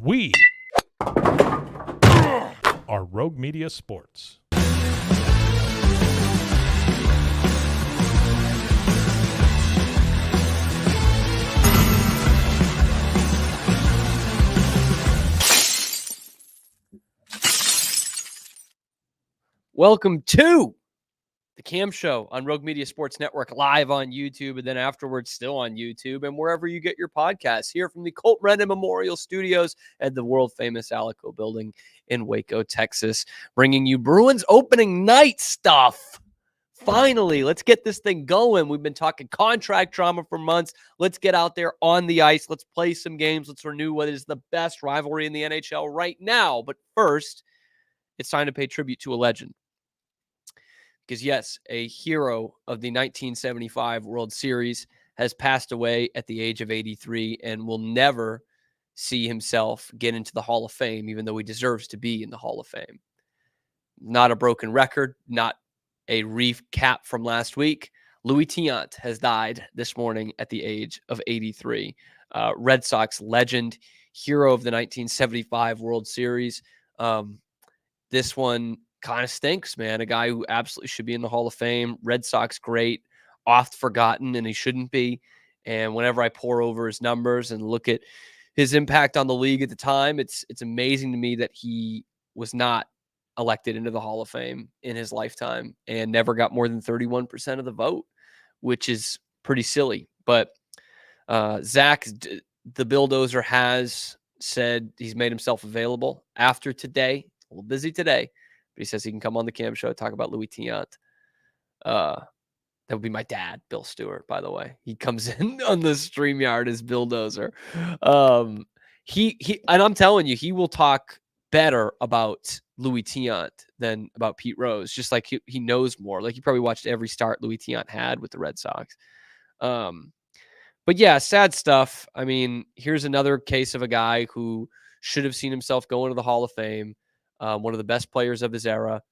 We are Rogue Media Sports. Welcome to the Cam Show on Rogue Media Sports Network, live on YouTube, and then afterwards still on YouTube and wherever you get your podcasts. Here from the Colt Brennan Memorial Studios at the world-famous Alico Building in Waco, Texas, bringing you Bruins opening night stuff. Finally, let's get this thing going. We've been talking contract drama for months. Let's get out there on the ice. Let's play some games. Let's renew what is the best rivalry in the NHL right now. But first, it's time to pay tribute to a legend. Because, yes, a hero of the 1975 World Series has passed away at the age of 83 and will never see himself get into the Hall of Fame, even though he deserves to be in the Hall of Fame. Not a broken record, not a recap from last week. Luis Tiant has died this morning at the age of 83. Red Sox legend, hero of the 1975 World Series. This one kind of stinks, man. A guy who absolutely should be in the Hall of Fame. Red Sox great, oft forgotten, and he shouldn't be. And whenever I pour over his numbers and look at his impact on the league at the time, it's amazing to me that he was not elected into the Hall of Fame in his lifetime and never got more than 31% of the vote, which is pretty silly. But Zach, the Bulldozer, has said he's made himself available after today. A little busy today, but he says he can come on the Cam Show, talk about Luis Tiant. That would be my dad, Bill Stewart, by the way. He comes in on the StreamYard as Bulldozer. He and I'm telling you, he will talk better about Luis Tiant than about Pete Rose, just like he knows more. Like, he probably watched every start Luis Tiant had with the Red Sox. But yeah, sad stuff. I mean, here's another case of a guy who should have seen himself go into the Hall of Fame. One of the best players of his era.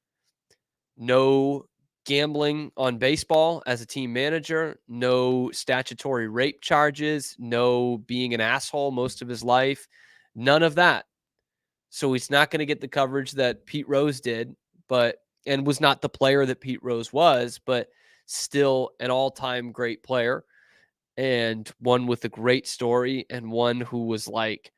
No gambling on baseball as a team manager. No statutory rape charges. No being an asshole most of his life. None of that. So he's not going to get the coverage that Pete Rose did, and was not the player that Pete Rose was, but still an all-time great player, and one with a great story, and one who was like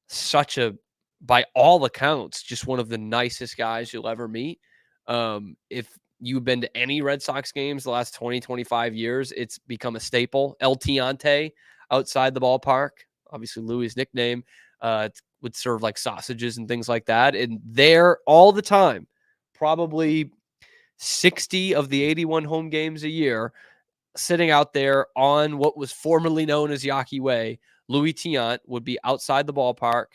such a, by all accounts, just one of the nicest guys you'll ever meet. If you've been to any Red Sox games the last 20, 25 years, it's become a staple. El Tiante outside the ballpark, obviously Louis' nickname, would serve like sausages and things like that. And there all the time, probably 60 of the 81 home games a year, sitting out there on what was formerly known as Yawkey Way, Luis Tiant would be outside the ballpark,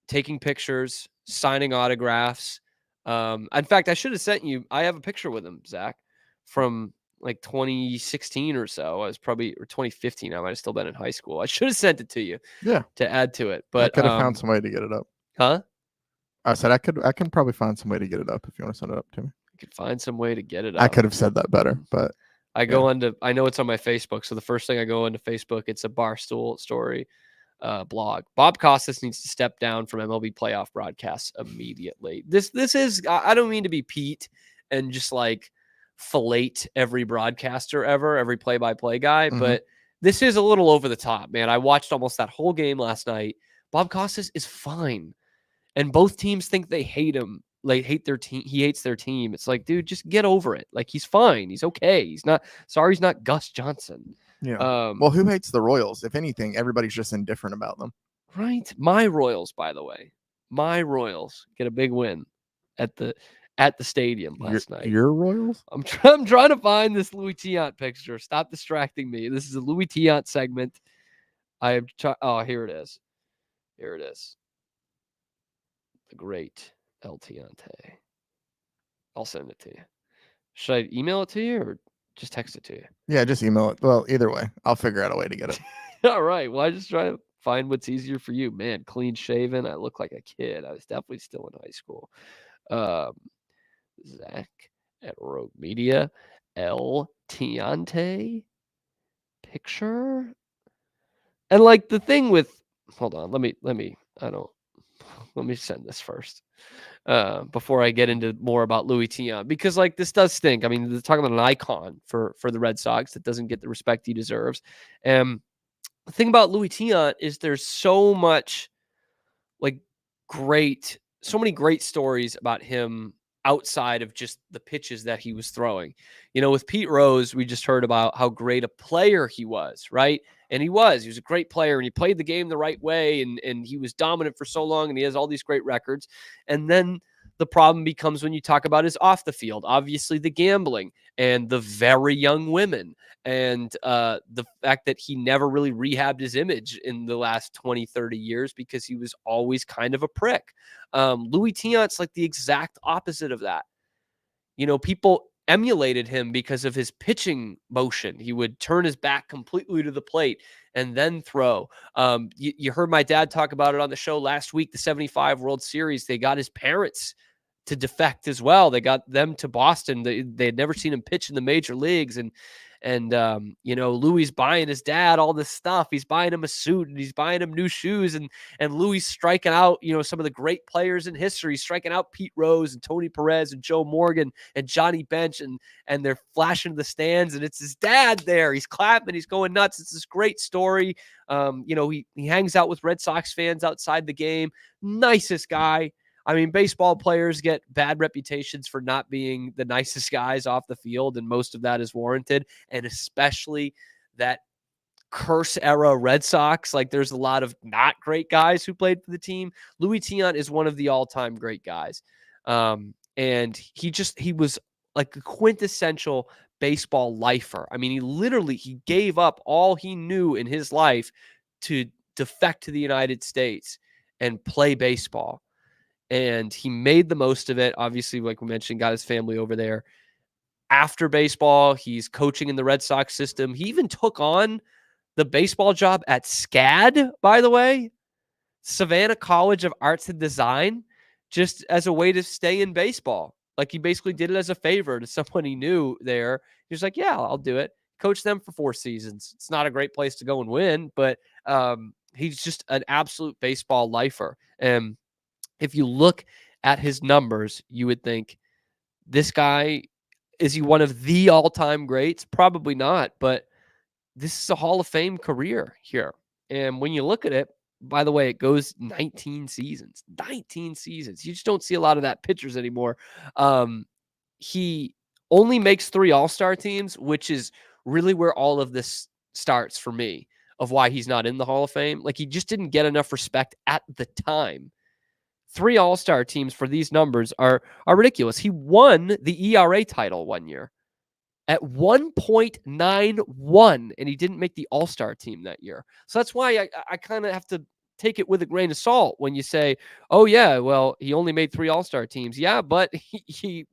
taking pictures, signing autographs. In fact, I should have sent you, I have a picture with him, Zach, from like 2016 or so. Or 2015. I might have still been in high school. I should have sent it to you. Yeah. To add to it. But I could have found some way to get it up. Huh? I said I can probably find some way to get it up if you want to send it up to me. I could find some way to get it up. I could have said that better, but I go into, I know it's on my Facebook. So the first thing I go into Facebook, it's a Barstool story blog. Bob Costas needs to step down from MLB playoff broadcasts immediately. This is, I don't mean to be Pete and just like fillet every broadcaster ever, every play-by-play guy, but this is a little over the top, man. I watched almost that whole game last night. Bob Costas is fine, and both teams think they hate him. Like, hate their team. He hates their team. It's like, dude, just get over it. Like, he's fine. He's okay. He's not Gus Johnson. Yeah. Well, who hates the Royals? If anything, everybody's just indifferent about them. Right. My Royals, by the way. My Royals get a big win at the stadium last night. Your Royals? I'm trying to find this Luis Tiant picture. Stop distracting me. This is a Luis Tiant segment. Oh, here it is. Here it is. The great El Tiante. I'll send it to you. Should I email it to you or just text it to you? Yeah, just email it. Well, either way, I'll figure out a way to get it. All right. Well, I just try to find what's easier for you. Man, clean shaven. I look like a kid. I was definitely still in high school. Zach at Rogue Media. El Tiante picture. And like the thing with, hold on, let me Let me send this first before I get into more about Luis Tiant, because like this does stink. I mean, they're talking about an icon for the Red Sox that doesn't get the respect he deserves. And the thing about Luis Tiant is there's so much like so many great stories about him outside of just the pitches that he was throwing. You know, with Pete Rose, we just heard about how great a player he was, right? And he was a great player and he played the game the right way and he was dominant for so long and he has all these great records. And then the problem becomes when you talk about his off the field, obviously the gambling and the very young women and the fact that he never really rehabbed his image in the last 20, 30 years because he was always kind of a prick. Luis Tiant's like the exact opposite of that. You know, people emulated him because of his pitching motion. He would turn his back completely to the plate and then throw. You heard my dad talk about it on the show last week, the 75 World Series. They got his parents to defect as well. They got them to Boston. They had never seen him pitch in the major leagues. And you know, Louis buying his dad all this stuff. He's buying him a suit and he's buying him new shoes. And Louis striking out, you know, some of the great players in history, striking out Pete Rose and Tony Perez and Joe Morgan and Johnny Bench. And they're flashing the stands and it's his dad there. He's clapping. He's going nuts. It's this great story. You know, he hangs out with Red Sox fans outside the game. Nicest guy. I mean, baseball players get bad reputations for not being the nicest guys off the field, and most of that is warranted, and especially that curse era Red Sox. Like, there's a lot of not great guys who played for the team. Luis Tiant is one of the all-time great guys. And he was like a quintessential baseball lifer. I mean, he gave up all he knew in his life to defect to the United States and play baseball. And he made the most of it. Obviously, like we mentioned, got his family over there. After baseball, he's coaching in the Red Sox system. He even took on the baseball job at SCAD, by the way, Savannah College of Arts and Design, just as a way to stay in baseball. Like, he basically did it as a favor to someone he knew there. He was like, yeah, I'll do it. Coach them for 4 seasons. It's not a great place to go and win, but he's just an absolute baseball lifer. And if you look at his numbers, you would think, this guy, is he one of the all-time greats? Probably not, but this is a Hall of Fame career here. And when you look at it, by the way, it goes 19 seasons. 19 seasons. You just don't see a lot of that pitchers anymore. He only makes 3 all-star teams, which is really where all of this starts for me, of why he's not in the Hall of Fame. Like, he just didn't get enough respect at the time. 3 all-star teams for these numbers are ridiculous. He won the ERA title one year at 1.91, and he didn't make the all-star team that year. So that's why I kind of have to take it with a grain of salt when you say, oh, yeah, well, he only made 3 all-star teams. Yeah, but he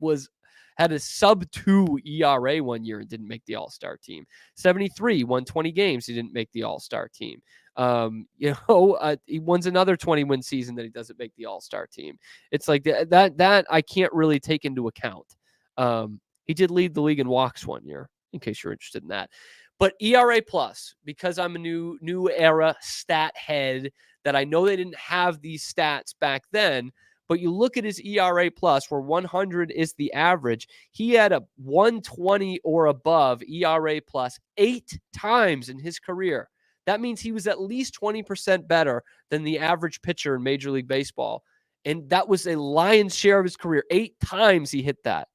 had a sub-2 ERA one year and didn't make the all-star team. 73, won 20 games. He didn't make the all-star team. He wins another 20-win season that he doesn't make the all-star team. It's like that I can't really take into account. He did lead the league in walks one year, in case you're interested in that. But ERA plus, because I'm a new era stat head, that I know they didn't have these stats back then. But you look at his ERA plus, where 100 is the average. He had a 120 or above ERA plus 8 times in his career. That means he was at least 20% better than the average pitcher in Major League Baseball. And that was a lion's share of his career. 8 times he hit that.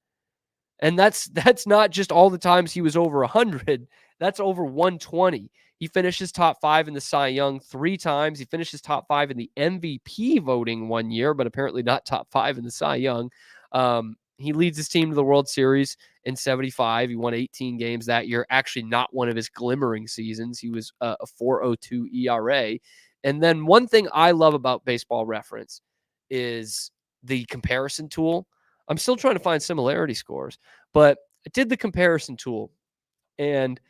And that's not just all the times he was over 100. That's over 120. He finishes top 5 in the Cy Young 3 times. He finishes top 5 in the MVP voting one year, but apparently not top 5 in the Cy Young. He leads his team to the World Series in 75. He won 18 games that year. Actually, not one of his glimmering seasons. He was a 4.02 ERA. And then one thing I love about Baseball Reference is the comparison tool. I'm still trying to find similarity scores, but I did the comparison tool. And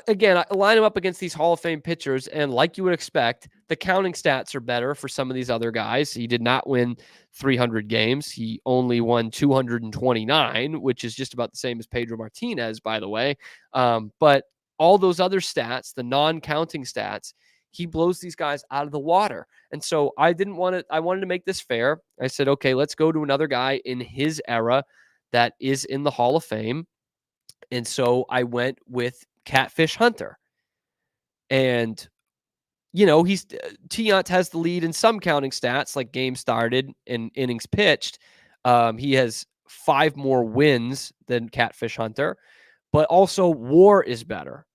again, I line him up against these Hall of Fame pitchers, and like you would expect, the counting stats are better for some of these other guys. He did not win 300 games. He only won 229, which is just about the same as Pedro Martinez, by the way. But all those other stats, the non-counting stats, he blows these guys out of the water. And so I wanted to make this fair. I said, okay, let's go to another guy in his era that is in the Hall of Fame. And so I went with Catfish Hunter. And, Tiant has the lead in some counting stats, like games started and innings pitched. He has 5 more wins than Catfish Hunter, but also WAR is better.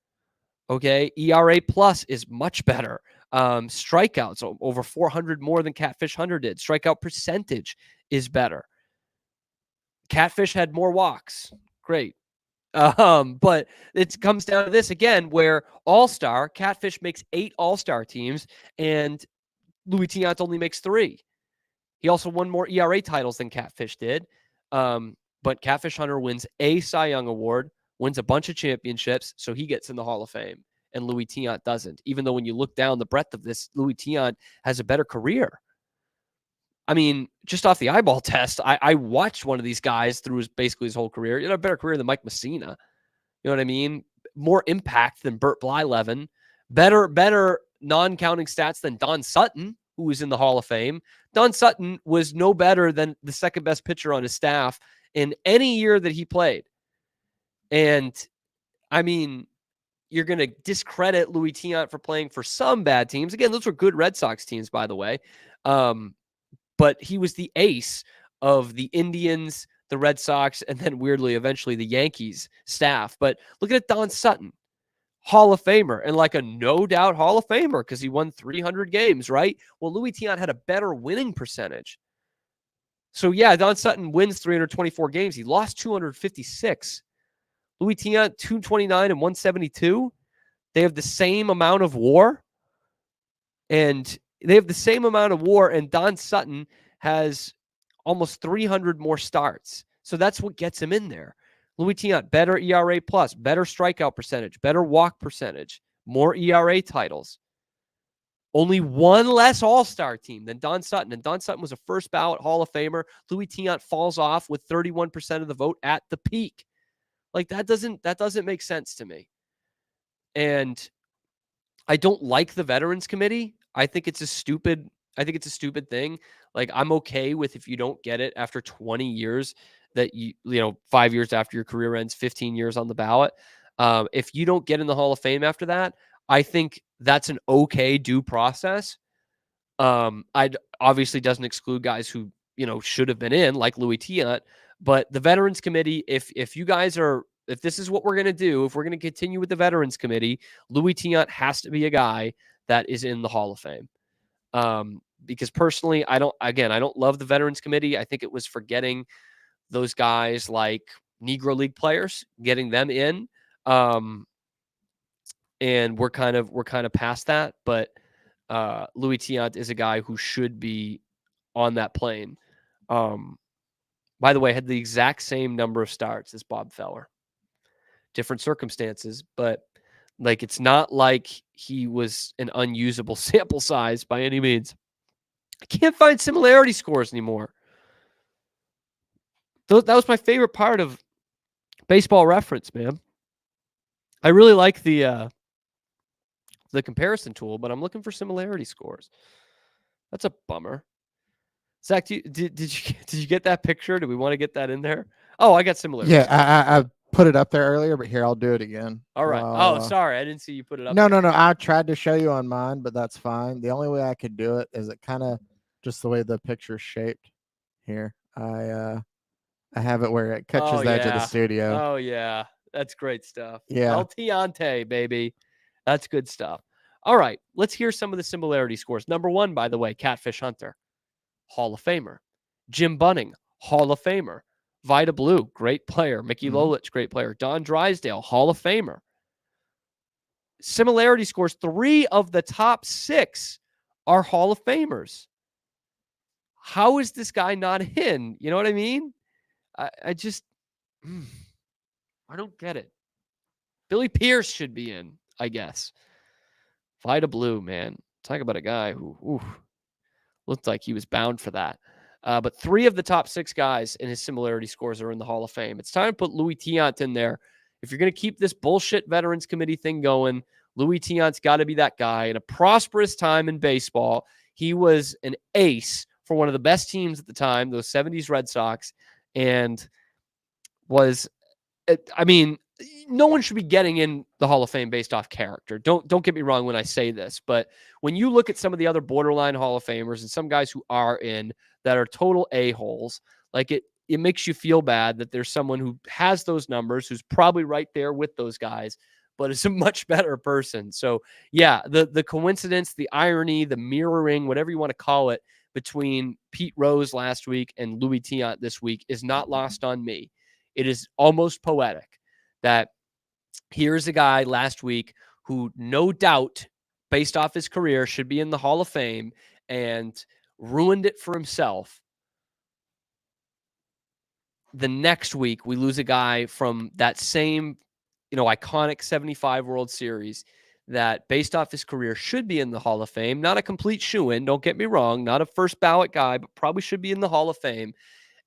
Okay. ERA plus is much better. Strikeouts over 400 more than Catfish Hunter did. Strikeout percentage is better. Catfish had more walks. Great. But it comes down to this again, where All-Star, Catfish makes 8 All-Star teams, and Luis Tiant only makes 3. He also won more ERA titles than Catfish did. But Catfish Hunter wins a Cy Young Award, wins a bunch of championships, so he gets in the Hall of Fame, and Luis Tiant doesn't. Even though when you look down the breadth of this, Luis Tiant has a better career. I mean, just off the eyeball test, I watched one of these guys through basically his whole career. He had a better career than Mike Messina. You know what I mean? More impact than Bert Blyleven. Better non-counting stats than Don Sutton, who was in the Hall of Fame. Don Sutton was no better than the second best pitcher on his staff in any year that he played. And, I mean, you're going to discredit Luis Tiant for playing for some bad teams. Again, those were good Red Sox teams, by the way. But he was the ace of the Indians, the Red Sox, and then weirdly, eventually the Yankees staff. But look at Don Sutton, Hall of Famer, and like a no doubt Hall of Famer because he won 300 games, right? Well, Luis Tiant had a better winning percentage. So yeah, Don Sutton wins 324 games. He lost 256. Luis Tiant, 229 and 172. They have the same amount of WAR. And Don Sutton has almost 300 more starts. So that's what gets him in there. Luis Tiant, better ERA plus, better strikeout percentage, better walk percentage, more ERA titles. Only one less All-Star team than Don Sutton. And Don Sutton was a first ballot Hall of Famer. Luis Tiant falls off with 31% of the vote at the peak. Like that doesn't make sense to me. And I don't like the Veterans Committee. I think it's a stupid thing. Like I'm okay with if you don't get it after 20 years that 5 years after your career ends, 15 years on the ballot. If you don't get in the Hall of Fame after that, I think that's an okay due process. I'd obviously doesn't exclude guys who, should have been in like Luis Tiant, but the Veterans Committee, if this is what we're going to do, if we're going to continue with the Veterans Committee, Luis Tiant has to be a guy that is in the Hall of Fame. Because personally, I don't love the Veterans Committee. I think it was forgetting those guys like Negro League players, getting them in. And we're kind of past that, but Luis Tiant is a guy who should be on that plane. By the way, had the exact same number of starts as Bob Feller. Different circumstances, but like it's not like he was an unusable sample size by any means. I can't find similarity scores anymore. That was my favorite part of Baseball Reference, man. I really like the comparison tool, but I'm looking for similarity scores. That's a bummer. Zach, did you get that picture? Do we want to get that in there? Oh, I got similarity. Yeah, I put it up there earlier, but here I'll do it again. All right. Sorry, I didn't see you put it up. No. I tried to show you on mine, but that's fine. The only way I could do it is it kind of just the way the picture's shaped. Here, I have it where it catches the edge of the studio. Oh yeah, that's great stuff. Yeah, El Tiante, baby, that's good stuff. All right, let's hear some of the similarity scores. Number 1, by the way, Catfish Hunter, Hall of Famer. Jim Bunning, Hall of Famer. Vida Blue, great player. Mickey Lolich, great player. Don Drysdale, Hall of Famer. Similarity scores, 3 of the top 6 are Hall of Famers. How is this guy not in? You know what I mean? I just, I don't get it. Billy Pierce should be in, I guess. Vida Blue, man. Talk about a guy who looked like he was bound for that. But 3 of the top 6 guys in his similarity scores are in the Hall of Fame. It's time to put Luis Tiant in there. If you're going to keep this bullshit Veterans Committee thing going, Luis Tiant's got to be that guy. In a prosperous time in baseball, he was an ace for one of the best teams at the time, those 70s Red Sox, and was, I mean, no one should be getting in the Hall of Fame based off character. Don't get me wrong when I say this, but when you look at some of the other borderline Hall of Famers and some guys who are in that are total a-holes, like it makes you feel bad that there's someone who has those numbers, who's probably right there with those guys, but is a much better person. So yeah, the coincidence, the irony, the mirroring, whatever you want to call it, between Pete Rose last week and Luis Tiant this week is not lost on me. It is almost poetic that here's a guy last week who no doubt, based off his career, should be in the Hall of Fame and ruined it for himself. The next week, we lose a guy from that same, iconic 75 World Series that, based off his career, should be in the Hall of Fame. Not a complete shoo-in, don't get me wrong, not a first ballot guy, but probably should be in the Hall of Fame.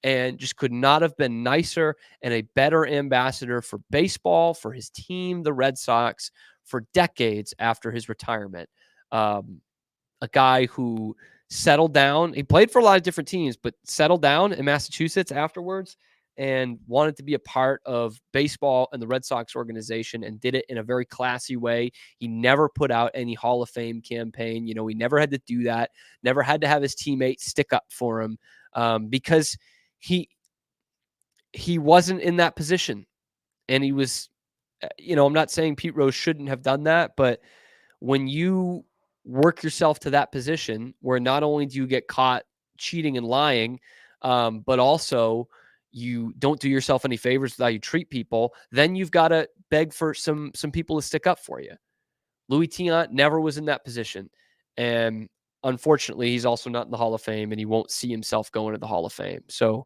And just could not have been nicer and a better ambassador for baseball, for his team, the Red Sox, for decades after his retirement. A guy who settled down. He played for a lot of different teams, but settled down in Massachusetts afterwards and wanted to be a part of baseball and the Red Sox organization, and did it in a very classy way. He never put out any Hall of Fame campaign. He never had to do that, never had to have his teammates stick up for him because he wasn't in that position. And he was, I'm not saying Pete Rose shouldn't have done that, but when you work yourself to that position where not only do you get caught cheating and lying, but also you don't do yourself any favors with how you treat people, then you've got to beg for some people to stick up for you. Luis Tiant never was in that position. And unfortunately, he's also not in the Hall of Fame, and he won't see himself going to the Hall of Fame. So,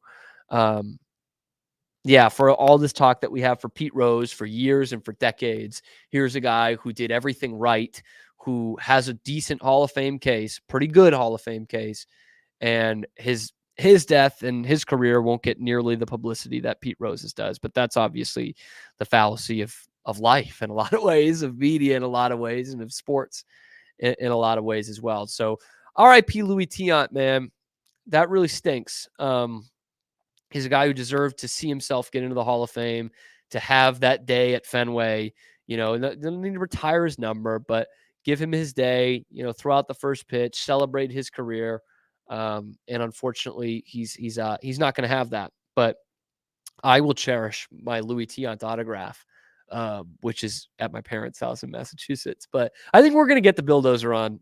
for all this talk that we have for Pete Rose for years and for decades, here's a guy who did everything right, who has a decent Hall of Fame case, pretty good Hall of Fame case, and his death and his career won't get nearly the publicity that Pete Rose's does. But that's obviously the fallacy of life in a lot of ways, of media in a lot of ways, and of sports in a lot of ways as well. So R.I.P. Luis Tiant, man. That really stinks. He's a guy who deserved to see himself get into the Hall of Fame, to have that day at Fenway. Doesn't need to retire his number, but give him his day, throw out the first pitch, celebrate his career. And unfortunately, he's not going to have that. But I will cherish my Luis Tiant autograph, which is at my parents' house in Massachusetts. But I think we're going to get the Bulldozer on.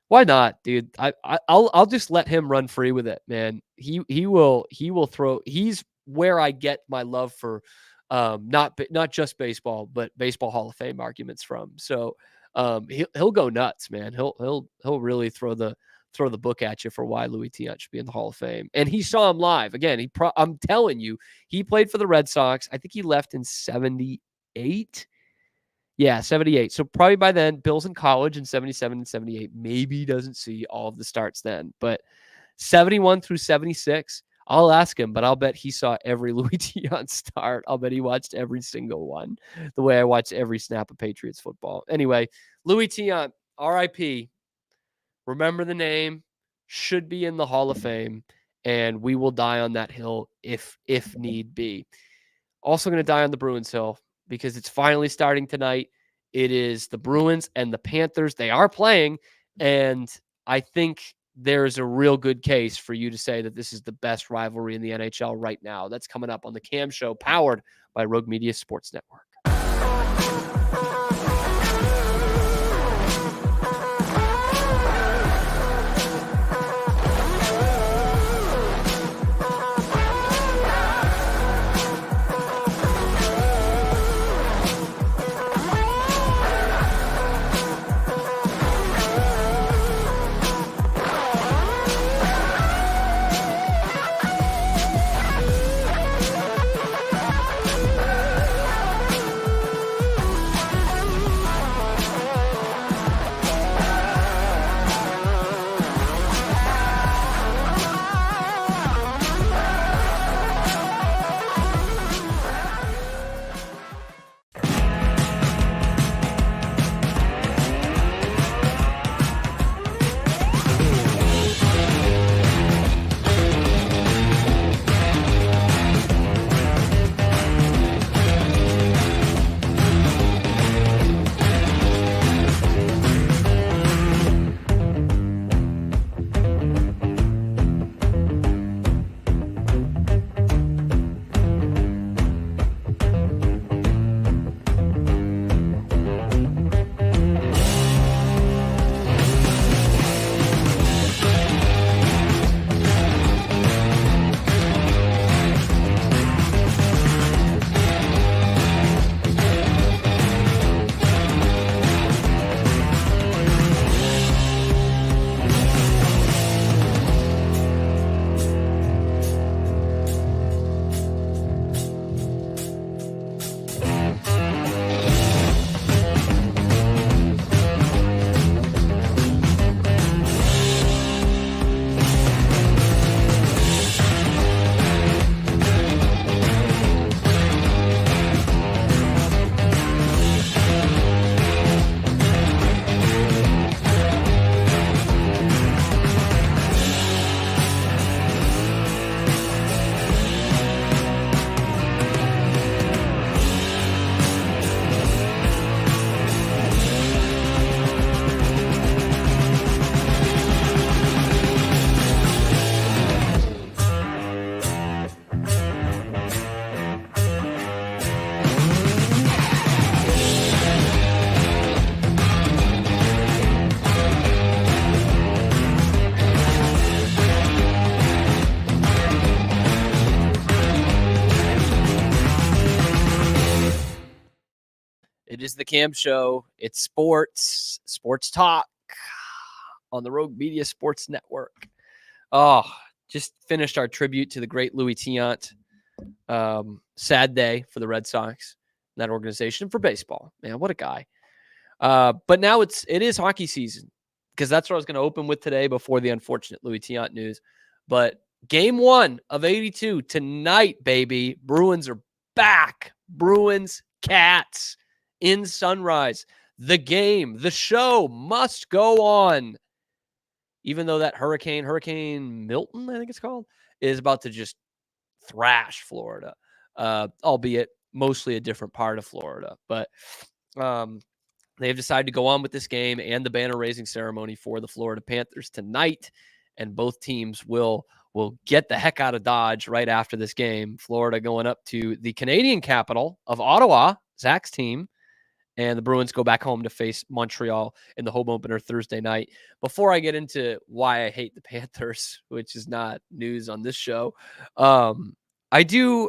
Why not, dude? I'll just let him run free with it, man. He will throw. He's where I get my love for not just baseball, but baseball Hall of Fame arguments from. So he'll go nuts, man. He'll really throw the book at you for why Luis Tiant should be in the Hall of Fame. And he saw him live again. I'm telling you, he played for the Red Sox. I think he left in 78. Yeah, 78. So probably by then, Bill's in college in 77 and 78. Maybe he doesn't see all of the starts then. But 71 through 76, I'll ask him, but I'll bet he saw every Luis Tiant start. I'll bet he watched every single one, the way I watched every snap of Patriots football. Anyway, Luis Tiant, R.I.P. Remember the name, should be in the Hall of Fame, and we will die on that hill if need be. Also going to die on the Bruins hill, because it's finally starting tonight. It is the Bruins and the Panthers. They are playing, and I think there's a real good case for you to say that this is the best rivalry in the NHL right now. That's coming up on the Cam Show, powered by Rogue Media Sports Network. It is the Cam Show. It's sports talk on the Rogue Media Sports Network. Oh, just finished our tribute to the great Luis Tiant. Sad day for the Red Sox, that organization, for baseball. Man, what a guy. But now it is hockey season, because that's what I was going to open with today before the unfortunate Luis Tiant news. But game 1 of 82 tonight, baby. Bruins are back. Bruins, Cats in Sunrise. The game, the show must go on. Even though that Hurricane Milton, I think it's called, is about to just thrash Florida, albeit mostly a different part of Florida. But they have decided to go on with this game and the banner raising ceremony for the Florida Panthers tonight, and both teams will get the heck out of Dodge right after this game. Florida going up to the Canadian capital of Ottawa, Zach's team, and the Bruins go back home to face Montreal in the home opener Thursday night. Before I get into why I hate the Panthers, which is not news on this show, I do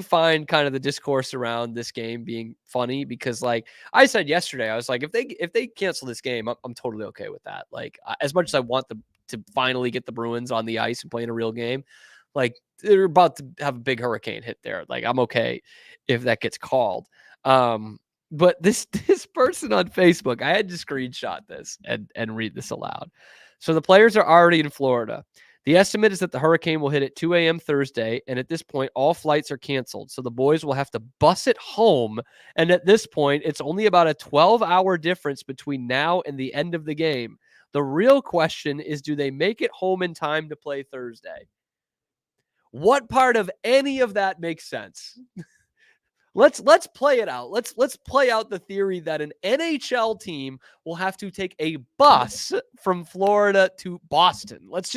find kind of the discourse around this game being funny, because, like I said yesterday, I was like, if they cancel this game, I'm totally okay with that. Like, as much as I want them to finally get the Bruins on the ice and play in a real game, like, they're about to have a big hurricane hit there. Like, I'm okay if that gets called. But this person on Facebook, I had to screenshot this and read this aloud. So the players are already in Florida. The estimate is that the hurricane will hit at 2 a.m. Thursday, and at this point, all flights are canceled. So the boys will have to bus it home, and at this point, it's only about a 12-hour difference between now and the end of the game. The real question is, do they make it home in time to play Thursday? What part of any of that makes sense? Let's play it out. Let's play out the theory that an NHL team will have to take a bus from Florida to Boston. Let's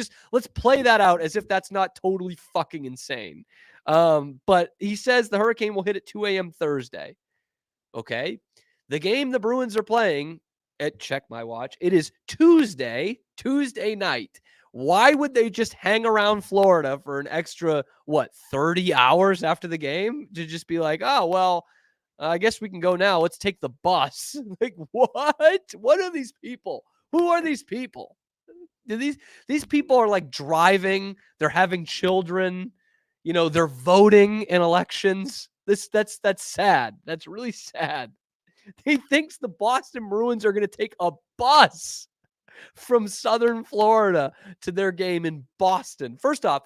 play that out as if that's not totally fucking insane. But he says the hurricane will hit at 2 a.m. Thursday. Okay. The game the Bruins are playing at, check my watch, it is Tuesday night. Why would they just hang around Florida for an extra, 30 hours after the game to just be like, oh, well, I guess we can go now. Let's take the bus. Like, what? What are these people? Who are these people? These people are like driving. They're having children. They're voting in elections. That's sad. That's really sad. He thinks the Boston Bruins are going to take a bus from Southern Florida to their game in Boston. First off,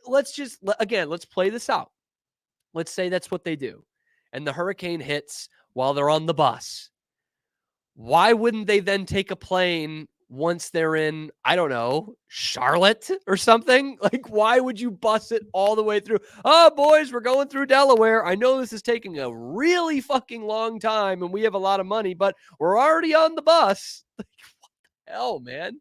let's play this out. Let's say that's what they do, and the hurricane hits while they're on the bus. Why wouldn't they then take a plane once they're in, I don't know, Charlotte or something? Like, why would you bus it all the way through? Oh, boys, we're going through Delaware. I know this is taking a really fucking long time and we have a lot of money, but we're already on the bus. Like, what the hell, man?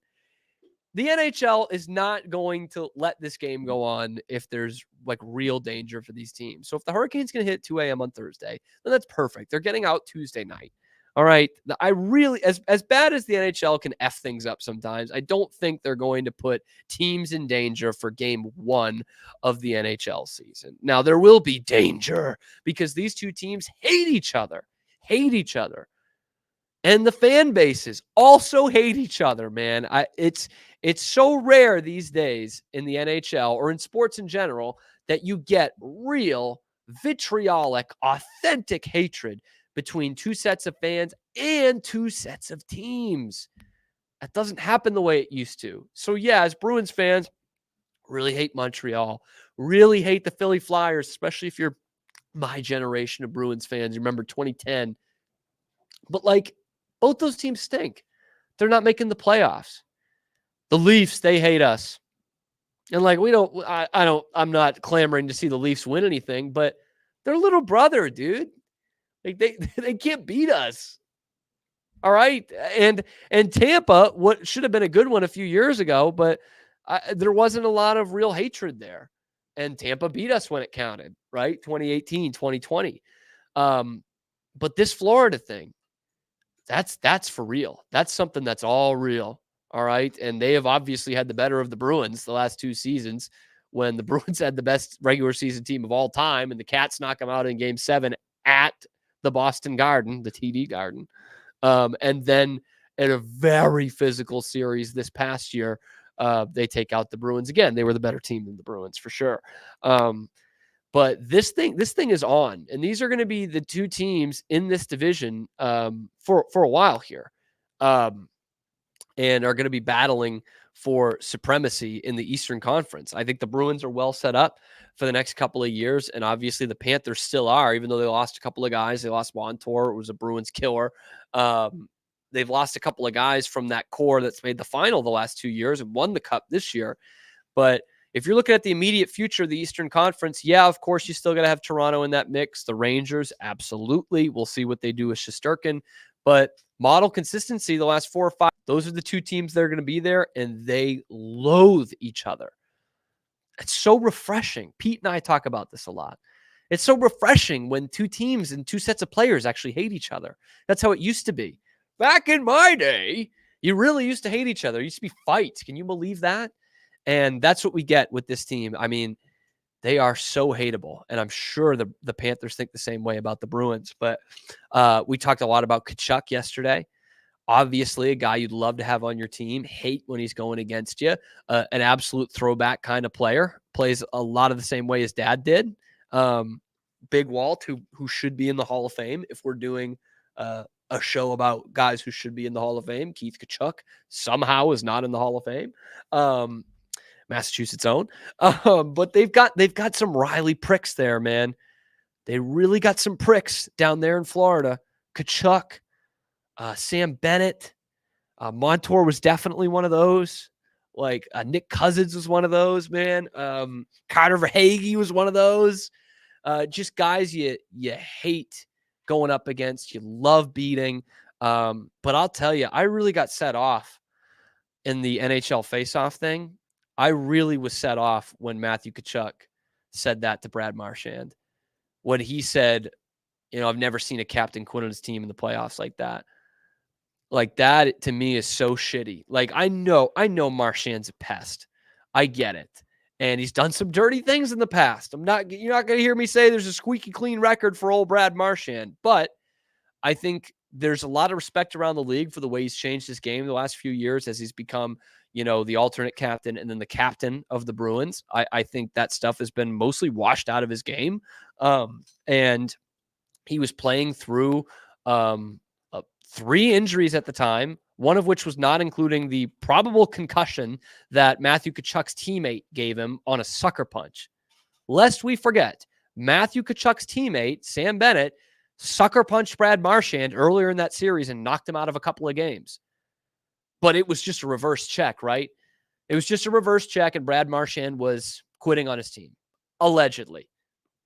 The NHL is not going to let this game go on if there's like real danger for these teams. So if the hurricane's going to hit 2 a.m. on Thursday, then that's perfect. They're getting out Tuesday night. All right. I really, as bad as the NHL can F things up sometimes, I don't think they're going to put teams in danger for game 1 of the NHL season. Now, there will be danger because these two teams hate each other. And the fan bases also hate each other, man. It's so rare these days in the NHL or in sports in general that you get real, vitriolic, authentic hatred between two sets of fans and two sets of teams. That doesn't happen the way it used to. So yeah, as Bruins fans, really hate Montreal, really hate the Philly Flyers, especially if you're my generation of Bruins fans. You remember 2010. But like, both those teams stink. They're not making the playoffs. The Leafs, they hate us. And like, I'm not clamoring to see the Leafs win anything, but they're little brother, dude. Like they can't beat us. All right. And Tampa, what should have been a good one a few years ago, but there wasn't a lot of real hatred there. And Tampa beat us when it counted, right? 2018, 2020. But this Florida thing, that's for real. That's something that's all real. All right. And they have obviously had the better of the Bruins the last 2 seasons when the Bruins had the best regular season team of all time and the Cats knock them out in game 7 at the Boston Garden, the TD Garden. And then in a very physical series this past year, they take out the Bruins again. They were the better team than the Bruins for sure. But this thing is on, and these are going to be the two teams in this division for a while here, and are going to be battling for supremacy in the Eastern Conference. I think the Bruins are well set up for the next couple of years, and obviously the Panthers still are, even though they lost a couple of guys. They lost Montour, it was a Bruins killer. They've lost a couple of guys from that core that's made the final the last 2 years and won the cup this year. But if you're looking at the immediate future of the Eastern Conference, yeah, of course, you still got to have Toronto in that mix. The Rangers, absolutely. We'll see what they do with Shesterkin. But model consistency the last 4 or 5, those are the two teams that are going to be there, and they loathe each other. It's so refreshing. Pete and I talk about this a lot. It's so refreshing when two teams and two sets of players actually hate each other. That's how it used to be. Back in my day, you really used to hate each other. It used to be fights. Can you believe that? And that's what we get with this team. I mean, they are so hateable, and I'm sure the Panthers think the same way about the Bruins. But we talked a lot about Tkachuk yesterday. Obviously, a guy you'd love to have on your team. Hate when he's going against you. An absolute throwback kind of player. Plays a lot of the same way his dad did. Big Walt, who should be in the Hall of Fame if we're doing a show about guys who should be in the Hall of Fame. Keith Tkachuk somehow is not in the Hall of Fame. Massachusetts own. But they've got some Riley pricks there, man. They really got some pricks down there in Florida. Tkachuk, Sam Bennett, Montour was definitely one of those. Like Nick Cousins was one of those, man. Carter Verhaeghe was one of those. Just guys you hate going up against, you love beating. But I'll tell you, I really got set off in the NHL faceoff thing. I really was set off when Matthew Tkachuk said that to Brad Marchand. When he said, I've never seen a captain quit on his team in the playoffs like that. Like that to me is so shitty. Like I know Marchand's a pest. I get it. And he's done some dirty things in the past. You're not going to hear me say there's a squeaky clean record for old Brad Marchand, but I think there's a lot of respect around the league for the way he's changed his game the last few years as he's become, the alternate captain and then the captain of the Bruins. I think that stuff has been mostly washed out of his game. And he was playing through 3 injuries at the time, one of which was not including the probable concussion that Matthew Tkachuk's teammate gave him on a sucker punch. Lest we forget, Matthew Tkachuk's teammate, Sam Bennett, sucker punched Brad Marchand earlier in that series and knocked him out of a couple of games. But it was just a reverse check, right? It was just a reverse check, and Brad Marchand was quitting on his team, allegedly,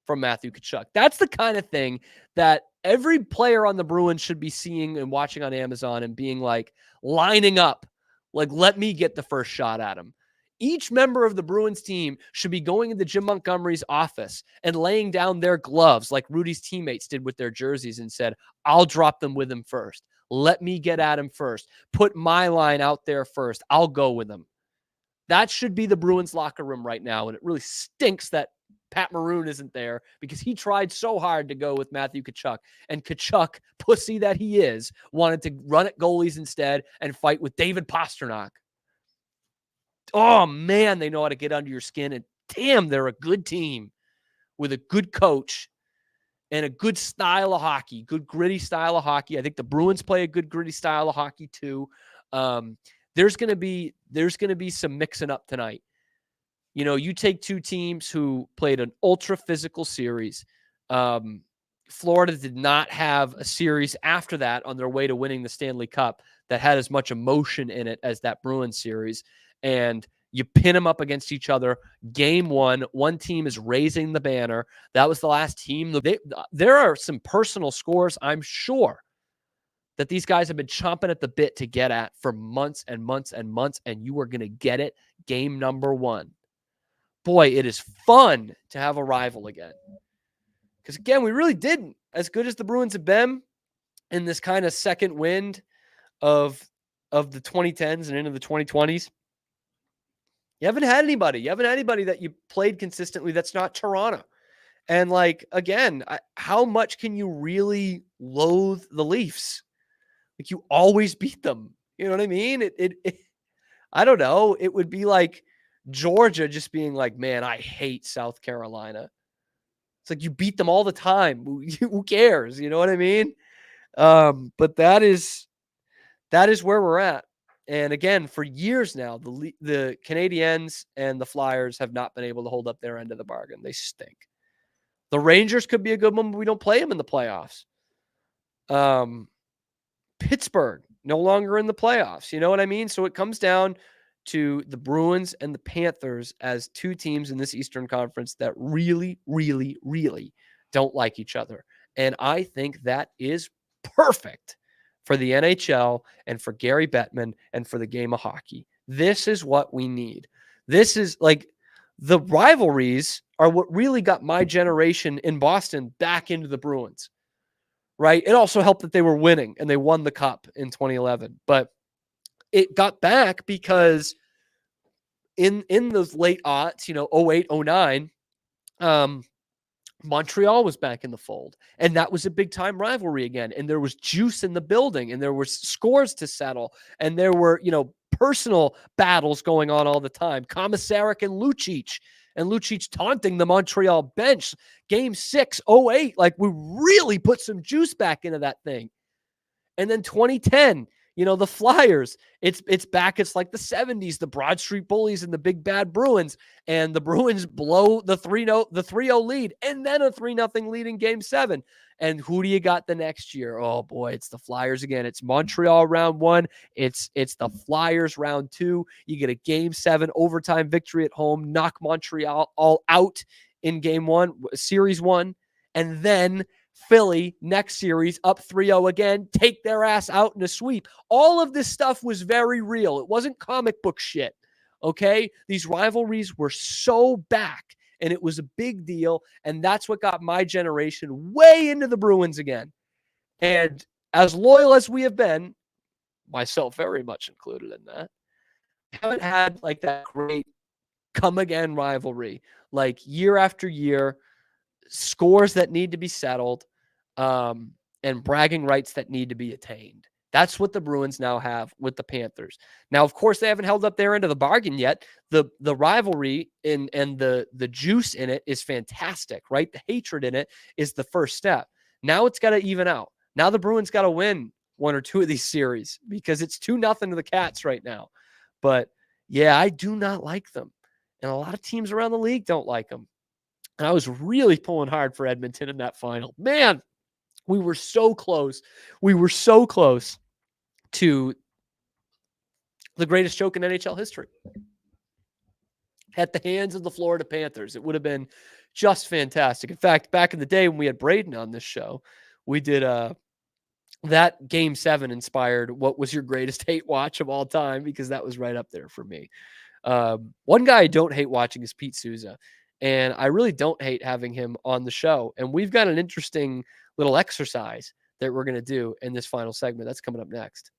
from Matthew Tkachuk. That's the kind of thing that every player on the Bruins should be seeing and watching on Amazon and being like, lining up, like, let me get the first shot at him. Each member of the Bruins team should be going into Jim Montgomery's office and laying down their gloves like Rudy's teammates did with their jerseys and said, I'll drop them with him first. Let me get at him first. Put my line out there first. I'll go with him. That should be the Bruins locker room right now. And it really stinks that Pat Maroon isn't there because he tried so hard to go with Matthew Tkachuk. And Tkachuk, pussy that he is, wanted to run at goalies instead and fight with David Pastrnak. Oh, man, they know how to get under your skin. And damn, they're a good team with a good coach and a good style of hockey, good gritty style of hockey. I think the Bruins play a good gritty style of hockey too. There's going to be some mixing up tonight. You take two teams who played an ultra physical series. Florida did not have a series after that on their way to winning the Stanley Cup that had as much emotion in it as that Bruins series. And you pin them up against each other. Game one team is raising the banner. That was the last team. There are some personal scores, I'm sure, that these guys have been chomping at the bit to get at for months and months and months, and you are going to get it game number 1. Boy, it is fun to have a rival again. Because, again, we really didn't. As good as the Bruins have been in this kind of second wind of the 2010s and into the 2020s, you haven't had anybody. You haven't had anybody that you played consistently that's not Toronto. And like, again, how much can you really loathe the Leafs? Like, you always beat them. You know what I mean? I don't know. It would be like Georgia just being like, man, I hate South Carolina. It's like you beat them all the time. Who cares? You know what I mean? But that is where we're at. And again, for years now, the Canadiens and the Flyers have not been able to hold up their end of the bargain. They stink. The Rangers could be a good one, but we don't play them in the playoffs. Pittsburgh, no longer in the playoffs. You know what I mean? So it comes down to the Bruins and the Panthers as two teams in this Eastern Conference that really, really, really don't like each other. And I think that is perfect for the NHL and for Gary Bettman and for the game of hockey. This is what we need. This is like the rivalries are what really got my generation in Boston back into the Bruins, right? It also helped that they were winning and they won the cup in 2011, but it got back because in those late aughts, 08, 09, Montreal was back in the fold, and that was a big time rivalry again. And there was juice in the building, and there were scores to settle, and there were, personal battles going on all the time. Komisarek and Lucic taunting the Montreal bench. Game 6, 08, like we really put some juice back into that thing. And then 2010, the Flyers, it's back. It's like the 70s, the Broad Street Bullies and the big bad Bruins, and the Bruins blow the 3-0 lead and then a 3-0 lead in game 7. And who do you got the next year? Oh boy, it's the Flyers again. It's Montreal round 1. It's the Flyers round 2. You get a game 7 overtime victory at home, knock Montreal all out in game 1, series 1, and then Philly next series up 3-0 again, take their ass out in a sweep. All of this stuff was very real. It wasn't comic book shit. Okay? These rivalries were so back, and it was a big deal, and that's what got my generation way into the Bruins again. And as loyal as we have been, myself very much included in that, haven't had like that great come again rivalry, like year after year, scores that need to be settled, and bragging rights that need to be attained. That's what the Bruins now have with the Panthers. Now, of course, they haven't held up their end of the bargain yet. The rivalry and the juice in it is fantastic, right? The hatred in it is the first step. Now it's got to even out. Now the Bruins got to win 1 or 2 of these series because it's 2-0 to the Cats right now. But yeah, I do not like them. And a lot of teams around the league don't like them. And I was really pulling hard for Edmonton in that final. Man, we were so close. We were so close to the greatest joke in NHL history at the hands of the Florida Panthers. It would have been just fantastic. In fact, back in the day when we had Braden on this show, we did that game 7 inspired what was your greatest hate watch of all time, because that was right up there for me. One guy I don't hate watching is Pete Sousa. And I really don't hate having him on the show. And we've got an interesting little exercise that we're going to do in this final segment. That's coming up next.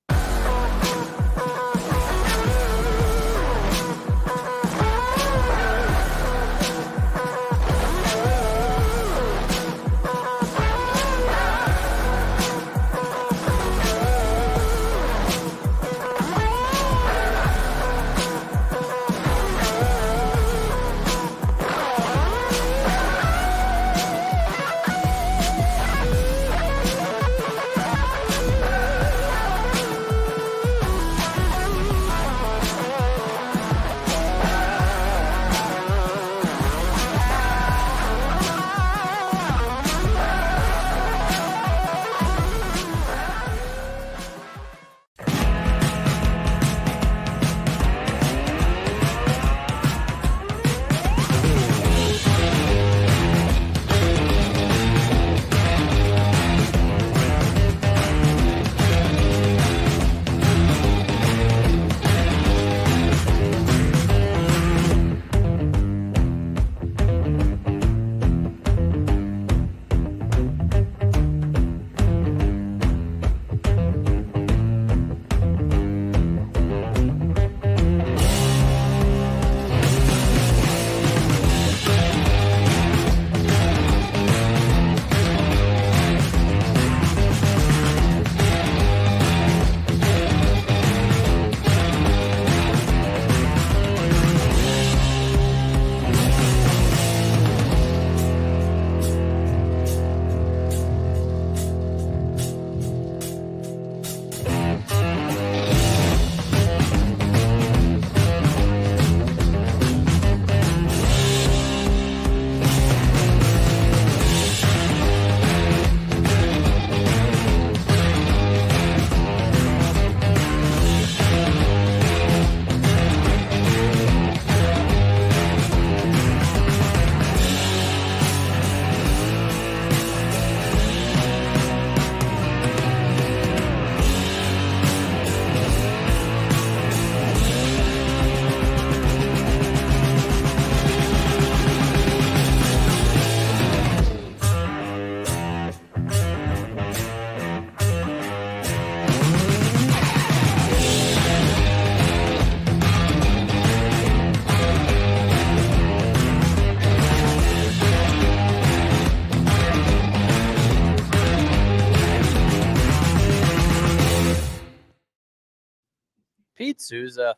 Sousa,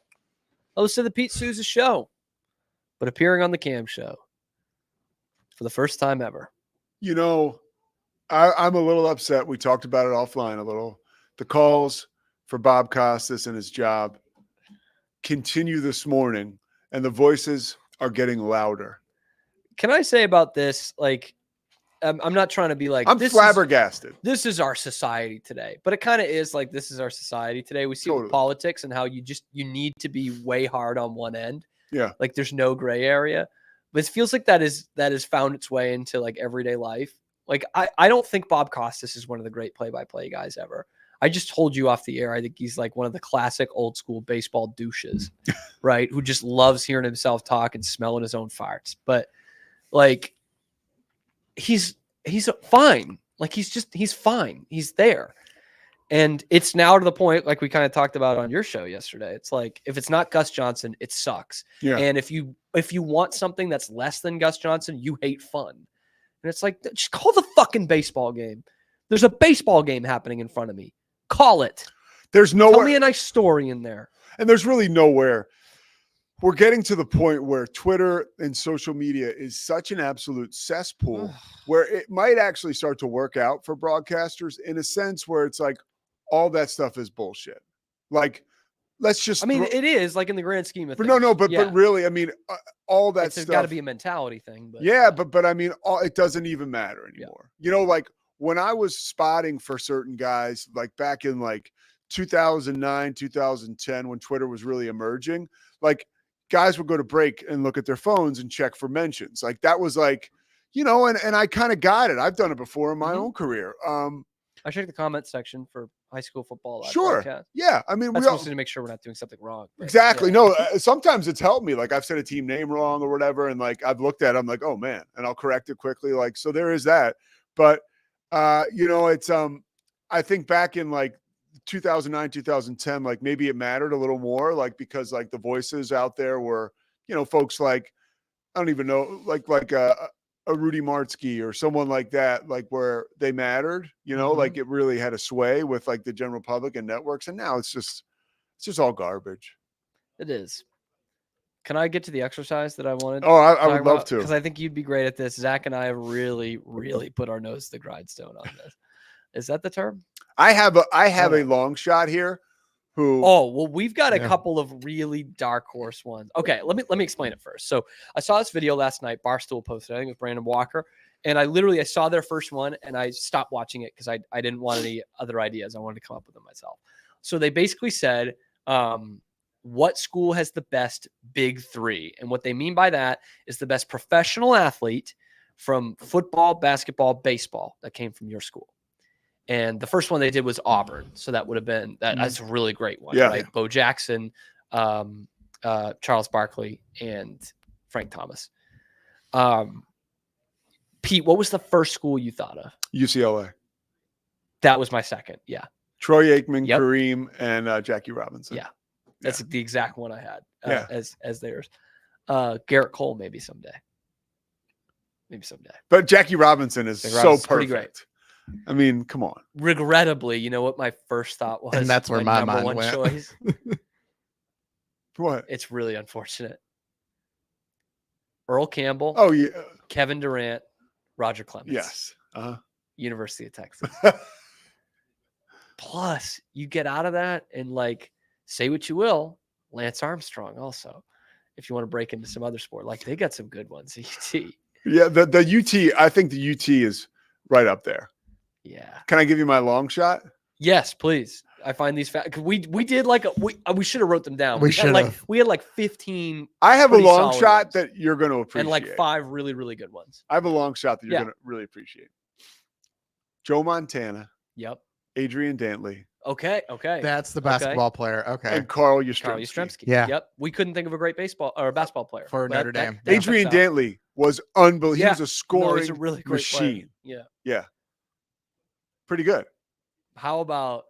host of the Pete Sousa Show, but appearing on the Cam Show for the first time ever. You know, I'm a little upset. We talked about it offline a little. The calls for Bob Costas and his job continue this morning, and the voices are getting louder. Can I say about this, like, I'm not trying to be like, I'm flabbergasted. This is our society today, but it kind of is like, this is our society today. We see it with politics and how you need to be way hard on one end. Yeah. Like there's no gray area, but it feels like that has found its way into like everyday life. Like I don't think Bob Costas is one of the great play-by-play guys ever. I just told you off the air, I think he's like one of the classic old school baseball douches, right? Who just loves hearing himself talk and smelling his own farts. But like, he's fine. Like he's fine. He's there. And it's now to the point, like we kind of talked about on your show yesterday. It's like, if it's not Gus Johnson, it sucks. Yeah. And if you want something that's less than Gus Johnson, you hate fun. And it's like, just call the fucking baseball game. There's a baseball game happening in front of me. Call it. There's nowhere. Tell me a nice story in there. And there's really nowhere. We're getting to the point where Twitter and social media is such an absolute cesspool where it might actually start to work out for broadcasters in a sense where it's like all that stuff is bullshit. Like, let's just. I mean, it is like in the grand scheme of things. But really, I mean, all that stuff. There's got to be a mentality thing. But but I mean, it doesn't even matter anymore. Yeah. You know, like when I was spotting for certain guys, like back in like 2009, 2010, when Twitter was really emerging, like guys would go to break and look at their phones and check for mentions. Like that was like, you know, and I kind of got it. I've done it before in my own career. I check the comment section for high school football. Sure. Podcast. Yeah. I mean, that's mostly to make sure we're not doing something wrong. Exactly. Yeah. No, sometimes it's helped me. Like I've said a team name wrong or whatever. And like, I've looked at it, I'm like, oh man, and I'll correct it quickly. Like, so there is that. But, you know, it's, I think back in like 2009, 2010, like maybe it mattered a little more, like, because like the voices out there were, you know, folks like, I don't even know, like a Rudy Martzke or someone like that, like where they mattered, you know, like it really had a sway with like the general public and networks. And now it's just all garbage. It is. Can I get to the exercise that I wanted? Oh, I would love to. Because I think you'd be great at this. Zach and I have really, really put our nose to the grindstone on this. Is that the term? I have a long shot here who. Oh, well, we've got a couple of really dark horse ones. Okay, let me explain it first. So I saw this video last night. Barstool posted, I think, with Brandon Walker. And I saw their first one and I stopped watching it because I didn't want any other ideas. I wanted to come up with them myself. So they basically said, what school has the best big three? And what they mean by that is the best professional athlete from football, basketball, baseball that came from your school. And the first one they did was Auburn. So that would have been, that's a really great one, right? Yeah. Bo Jackson, Charles Barkley, and Frank Thomas. Pete, what was the first school you thought of? UCLA. That was my second. Yeah. Troy Aikman, Kareem, and Jackie Robinson. Yeah. That's the exact one I had as theirs. Garrett Cole, maybe someday. But Jackie Robinson is so perfect. Great. I mean, come on. Regrettably, you know what my first thought was? And that's where my mind went. Choice? What? It's really unfortunate. Earl Campbell. Oh, yeah. Kevin Durant, Roger Clemens. Yes. University of Texas. Plus, you get out of that and like, say what you will, Lance Armstrong also, if you want to break into some other sport. Like they got some good ones at UT. Yeah, the UT, I think the UT is right up there. Yeah. Can I give you my long shot? Yes, please. I find these we did like we should have wrote them down. We had like 15. I have a long shot that you're going to appreciate. And like 5 really, really good ones. I have a long shot that you're going to really appreciate. Joe Montana. Yep. Adrian Dantley. Okay. That's the basketball player. Okay. And Carl Yastrzemski. Yeah. Yep. We couldn't think of a great baseball or a basketball player for Notre Dame. Adrian Dantley was unbelievable. Yeah. He was a scoring he's a really great machine. Player. Yeah. Pretty good. How about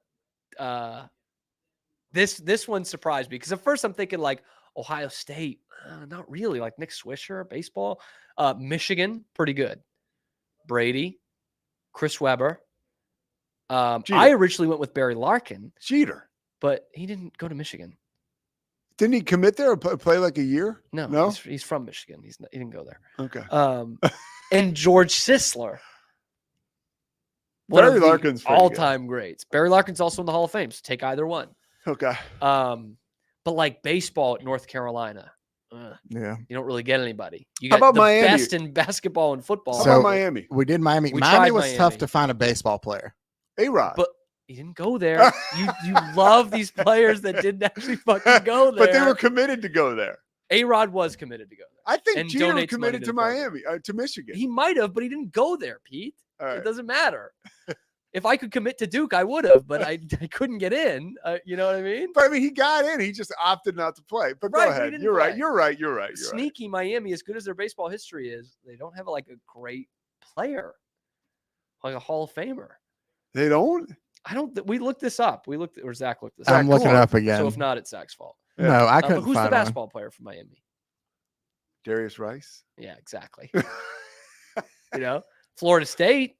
this one surprised me because at first I'm thinking like Ohio State, not really, like Nick Swisher, baseball. Michigan, pretty good. Brady, Chris Webber. I originally went with Barry Larkin. Cheater. But he didn't go to Michigan. Didn't he commit there or play like a year? No, he's from Michigan. He didn't go there. Okay. And George Sisler. Barry Larkin's pretty all-time greats. Barry Larkin's also in the Hall of Fame, so take either one. Okay. But like baseball at North Carolina, Yeah. you don't really get anybody. You How got about the Miami? best in basketball and football. How about Miami? We did Miami. We Miami tried was tough Miami. to find a baseball player. A-Rod. But he didn't go there. You love these players that didn't actually fucking go there. But they were committed to go there. A-Rod was committed to go there. I think And Jeter donates committed money to to the program. Miami, to Michigan. He might have, but he didn't go there, Pete. All right. It doesn't matter. If I could commit to Duke, I would have, but I couldn't get in. You know what I mean? But I mean, he got in. He just opted not to play. But Right, go but he ahead. didn't You're right. play. You're right. You're right. You're right. Sneaky Miami, as good as their baseball history is, they don't have like a great player, like a Hall of Famer. They don't? I don't. We looked this up. Or Zach looked this up. I'm looking it up again. So if not, it's Zach's fault. No, I But couldn't who's the find one. basketball player from Miami? Darius Rice. Yeah, exactly. Florida State,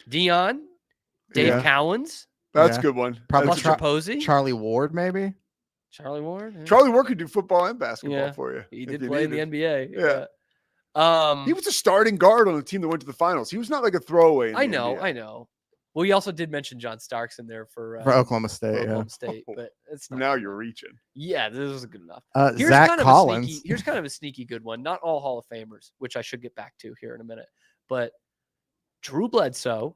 Dion, Dave Yeah. Cowens, That's Yeah. a good one. Probably That's a Buster good- Posey, Charlie Ward, maybe. Charlie Ward. Yeah. Charlie Ward could do football and basketball Yeah. for you. He if did you play in the needed. NBA. Yeah. He was a starting guard on the team that went to the finals. He was not like a throwaway. In I the know. NBA. I know. Well, you also did mention John Starks in there for Oklahoma State. Oklahoma State, but it's not. Now you're reaching. Yeah, this is good enough. Yeah. Here's Zach kind of Collins. here's kind of a sneaky good one. Not all Hall of Famers, which I should get back to here in a minute, but Drew Bledsoe,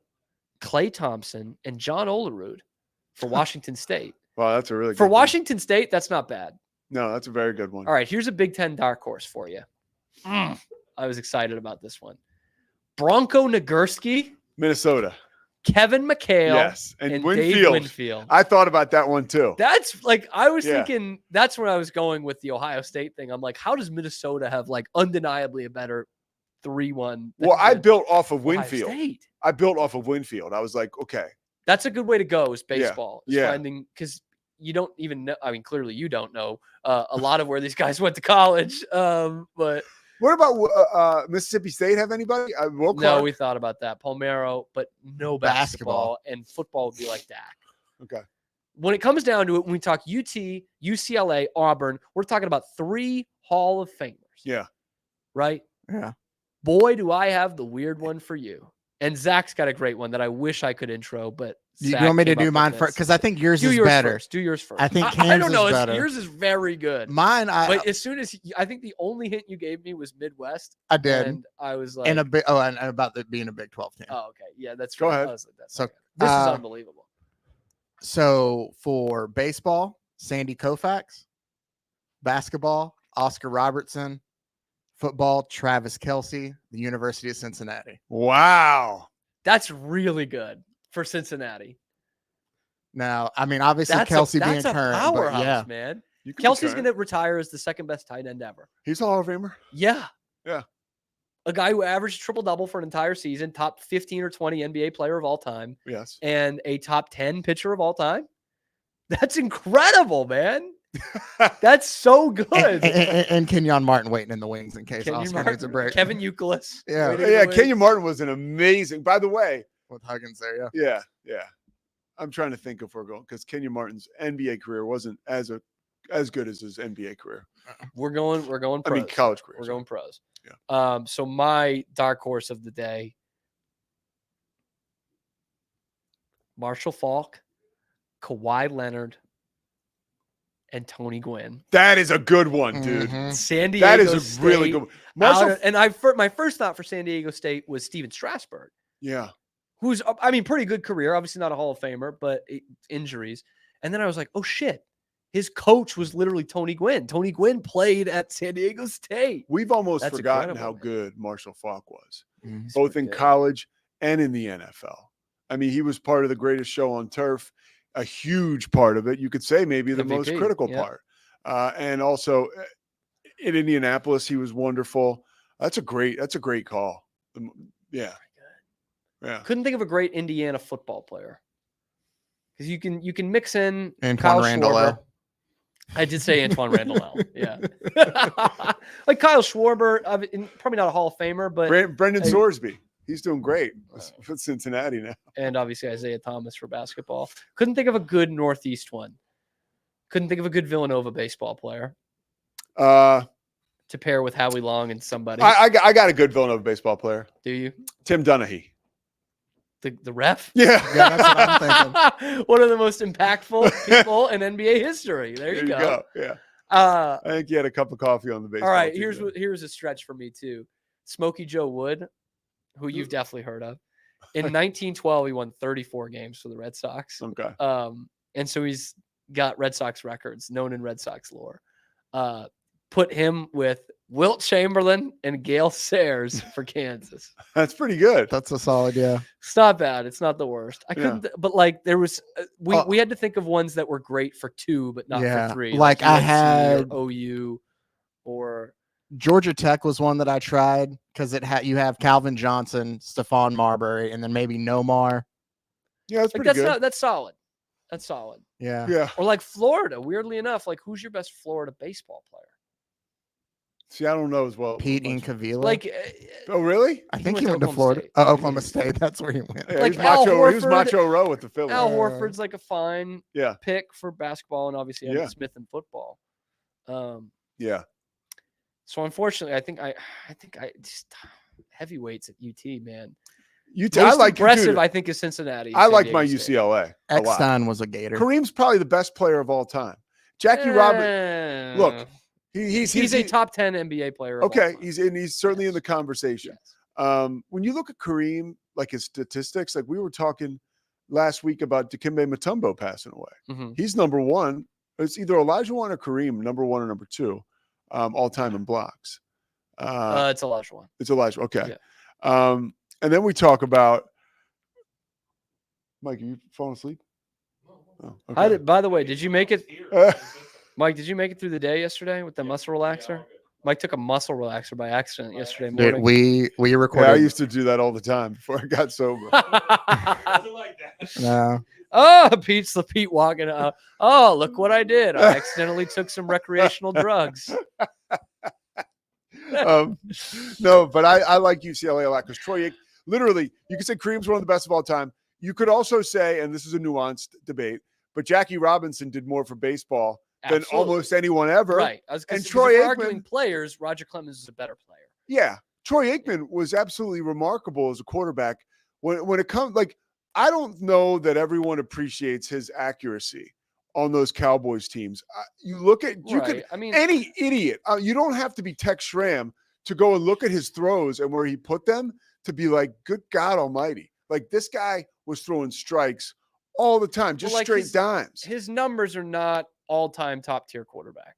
Klay Thompson, and John Olerud for Washington State. Wow, that's a really good For one. Washington State, that's not bad. No, that's a very good one. All right, here's a Big Ten dark horse for you. I was excited about this one. Bronco Nagurski, Minnesota. Kevin McHale, Yes. And, and Winfield. Dave Winfield. I thought about that one too. That's like I was Yeah. thinking. That's where I was going with the Ohio State thing. I'm like, how does Minnesota have like undeniably a better 3-1? Well, I built off of Ohio Winfield. State. I built off of Winfield. I was like, okay. That's a good way to go. Is baseball? Is Yeah. finding because you don't even know. I mean, clearly you don't know a lot of where these guys went to college. But What about Mississippi State? Have anybody? Will no, Clark? we thought about that. Palmero, but no basketball, and football would be like Dak. Okay. When it comes down to it, when we talk UT, UCLA, Auburn, we're talking about 3 Hall of Famers. Yeah. Right? Yeah. Boy, do I have the weird one for you. And Zach's got a great one that I wish I could intro, but You Zach want me to came do up mine with first? this. Because I think yours Do is yours better. first. Do yours first. I think I Cam's don't know. is better. Yours is very good. Mine, But as soon as I think the only hint you gave me was Midwest, I did. and I was like, And a big and about it being a Big 12 team. oh, okay, yeah, that's Go right. ahead. I was like, that's So, okay. This is uh, unbelievable. So for baseball, Sandy Koufax, basketball, Oscar Robertson, football, Travis Kelce, the University of Cincinnati. Wow. That's really good for Cincinnati. Now, I mean, obviously That's Kelsey a, being that's a current, powerhouse, but yeah, man. You can Kelsey's try going to retire as the second best tight end ever. He's a Hall of Famer. Yeah. Yeah. A guy who averaged triple-double for an entire season, top 15 or 20 NBA player of all time, Yes. and a top 10 pitcher of all time. That's incredible, man. That's so good. and Kenyon Martin waiting in the wings in case Kenyon Oscar needs a Martin, break. Kevin Youkilis. Yeah. waiting in Yeah, the Kenyon wings. Martin was an amazing. By the way, with Huggins there, yeah. yeah, yeah. I'm trying to think if we're going because Kenyon Martin's NBA career wasn't as good as his NBA career. We're going pros. I mean, college career. We're sorry. going pros. Yeah. So my dark horse of the day, Marshall Faulk, Kawhi Leonard, and Tony Gwynn. That is a good one, dude. Mhm. San Diego That is a State, really good one. out Marshall, of- my first thought for San Diego State was Steven Strasburg, yeah. who's, I mean, pretty good career, obviously not a Hall of Famer, but injuries. And then I was like, oh shit, his coach was literally Tony Gwynn. Tony Gwynn played at San Diego State. We've almost That's forgotten incredible, how man. good Marshall Faulk was, Mhm. both pretty in good. college and in the NFL. I mean, he was part of the greatest show on turf, a huge part of it. You could say maybe the most MVP, critical yeah. part. And also in Indianapolis, he was wonderful. That's a great call. Yeah. Yeah. Couldn't think of a great Indiana football player. Because you can mix in Antoine Kyle Randall. Schwarber. I did say Antoine Randall. Yeah. Like Kyle Schwarber, probably not a Hall of Famer, but Brendan Hey. Sorsby. He's doing great with Cincinnati now. and obviously Isaiah Thomas for basketball. Couldn't think of a good Northeast one. Couldn't think of a good Villanova baseball player I to pair with Howie Long and somebody. got a good Villanova baseball player. Do you? Tim Donaghy. The ref? Yeah. Yeah, that's what I'm thinking. One of the most impactful people in NBA history. There you go. Yeah. I think he had a cup of coffee on the baseball all right, team. here's a stretch for me too. Smokey Joe Wood, who you've definitely heard of. In 1912, he won 34 games for the Red Sox. Okay. And so he's got Red Sox records known in Red Sox lore. Put him with Wilt Chamberlain and Gale Sayers for Kansas. That's pretty good. That's a solid, yeah. It's not bad. It's not the worst. I couldn't, but like there was, we had to think of ones that were great for 2, but not for 3. Like I UNC had or OU or Georgia Tech was one that I tried because you have Calvin Johnson, Stephon Marbury, and then maybe Nomar. Yeah, that's like pretty good. That's solid. That's solid. Yeah. Yeah. Or like Florida, weirdly enough, like who's your best Florida baseball player? See, I don't know as well. Pete much. Incavilla. Like, Oh, really? I think he went to Florida. State. Oklahoma State. That's where he went. Yeah, Like he was Al he was Horford- Macho Row with the Phillies. Al Horford's like a fine Yeah. pick for basketball and obviously Evan Yeah. Smith in football. Yeah. So unfortunately, I think I just heavyweights at UT, man. UT, Most I like impressive, dude, I think, is Cincinnati. I San like Diego my State. UCLA. a lot. Eckstein was a Gator. Kareem's probably the best player of all time. Jackie Robinson. Look, he's a top 10 NBA player. Of all Okay, time. he's certainly in the conversation. Yes. When you look at Kareem, like his statistics, like we were talking last week about Dikembe Mutombo passing away. Mhm. He's number 1. It's either Elijah Wan or Kareem, number 1 or number 2, all time in blocks. It's Elijah Wan. It's Elijah. Okay. Yeah. And then we talk about Mike. Are you falling asleep? Oh, okay. By the way, did you make it, Uh, Mike? Did you make it through the day yesterday with the muscle relaxer? Mike took a muscle relaxer by accident yesterday Dude, morning. we yeah, recorded. I used to do that all the time before I got sober. No. Oh, Pete walking out. Oh, look what I did. I accidentally took some recreational drugs. No, but I like UCLA a lot because Troy, literally, you could say Kareem's one of the best of all time. You could also say, and this is a nuanced debate, but Jackie Robinson did more for baseball than Absolutely. almost anyone ever. Right. And Troy if we're Aikman- arguing players, Roger Clemens is a better player. Yeah. Troy Aikman was absolutely remarkable as a quarterback. When it comes, like, I don't know that everyone appreciates his accuracy on those Cowboys teams. You look at, you could, I mean, any idiot, you don't have to be Tex Schramm to go and look at his throws and where he put them to be like, good God almighty. Like, this guy was throwing strikes all the time, just like straight dimes. his numbers are not all-time top-tier quarterback.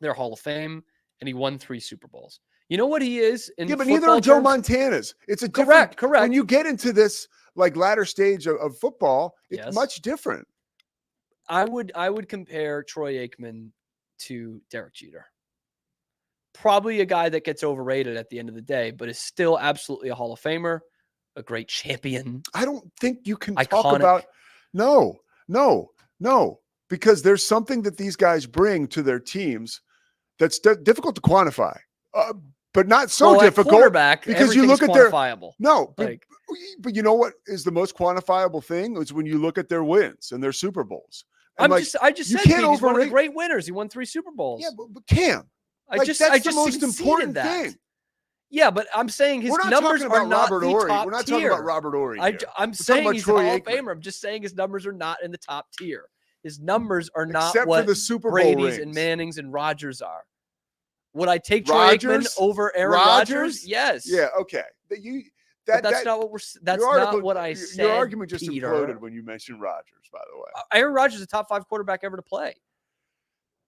They're Hall of Fame, and he won 3 Super Bowls. You know what he is? In Yeah, but neither football are Joe terms? Montana's. It's a Correct. different, when you get into this like latter stage of football, it's Yes. much different. I would compare Troy Aikman to Derek Jeter. Probably a guy that gets overrated at the end of the day, but is still absolutely a Hall of Famer, a great champion. I don't think you can talk Iconic. about no, because there's something that these guys bring to their teams that's difficult to quantify, but not so Well, at difficult quarterback, because you look at everything's their quantifiable. no, Like, but you know what is the most quantifiable thing is when you look at their wins and their Super Bowls. And I just you said can't Pete, he's one of the overrate- great winners. He won 3 Super Bowls. Yeah, but Cam, I like, just that's the most conceded important that. thing. Yeah, but I'm saying his We're not numbers talking about are not Robert the Ory. top We're not tier. talking about Robert Ory. here. I'm talking saying about he's Troy a Hall of Aikman. Famer. I'm just saying his numbers are not in the top tier. His numbers are not Except what for the Super Bowl Brady's rings. and Manning's and Rodgers are. Would I take Troy Aikman Rodgers? over Aaron Rodgers? Rodgers? Yes. Yeah, okay. But that's not what we're. That's your article- not what I said. Your argument just Peter. imploded when you mentioned Rodgers, by the way. Aaron Rodgers is a top 5 quarterback ever to play.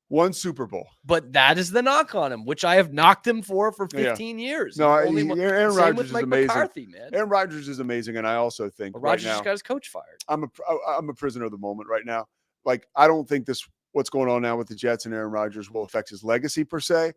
One Super Bowl. But that is the knock on him, which I have knocked him for Yeah. 15 years. No, He's only one- Aaron same Rodgers with is Mike amazing. McCarthy, man. Aaron Rodgers is amazing, and I also think But right Rodgers now just got his coach fired. I'm a prisoner of the moment right now. Like, I don't think what's going on now with the Jets and Aaron Rodgers will affect his legacy per se.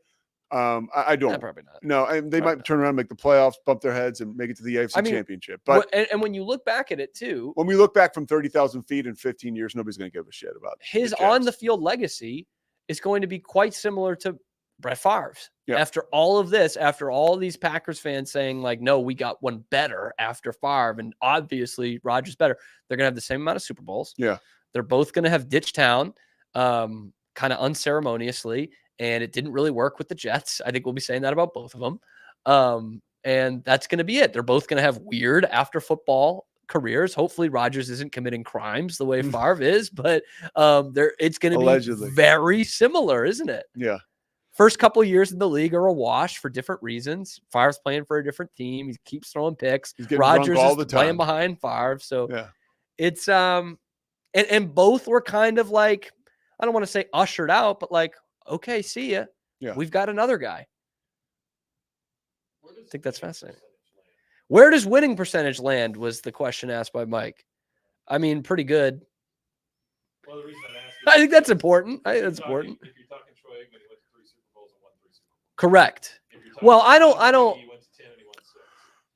I don't. Yeah, probably not. No, and they Probably might turn around, make the playoffs, bump their heads, and make it to the AFC Championship. But and when you look back at it too, when we look back from 30,000 feet in 15 years, nobody's going to give a shit about his the Jets. on the field legacy is going to be quite similar to Brett Favre's. Yeah. After all of this, after all these Packers fans saying like, no, we got one better after Favre, and obviously Rodgers better, they're going to have the same amount of Super Bowls. Yeah. They're both going to have ditch town. kind of unceremoniously, and it didn't really work with the Jets. I think we'll be saying that about both of them. And that's going to be it. They're both going to have weird after football careers. Hopefully Rodgers isn't committing crimes the way Favre is, but it's going to be very similar, isn't it? Yeah. First couple of years in the league are a wash for different reasons. Favre's playing for a different team. He keeps throwing picks. Rodgers is playing behind Favre. So it's and both were kind of like, I don't want to say ushered out, but like, okay, see ya. Yeah. We've got another guy. I think that's fascinating. Where does winning percentage land was the question asked by Mike. I mean, pretty good. Well, the reason I'm asking, I think that's important. I think that's important. If you're talking Troy Aikman, he went to 3 Super Bowls and won 3 Super Bowls. Correct. If you're talking Well, I don't. He went to 10 and he won 6.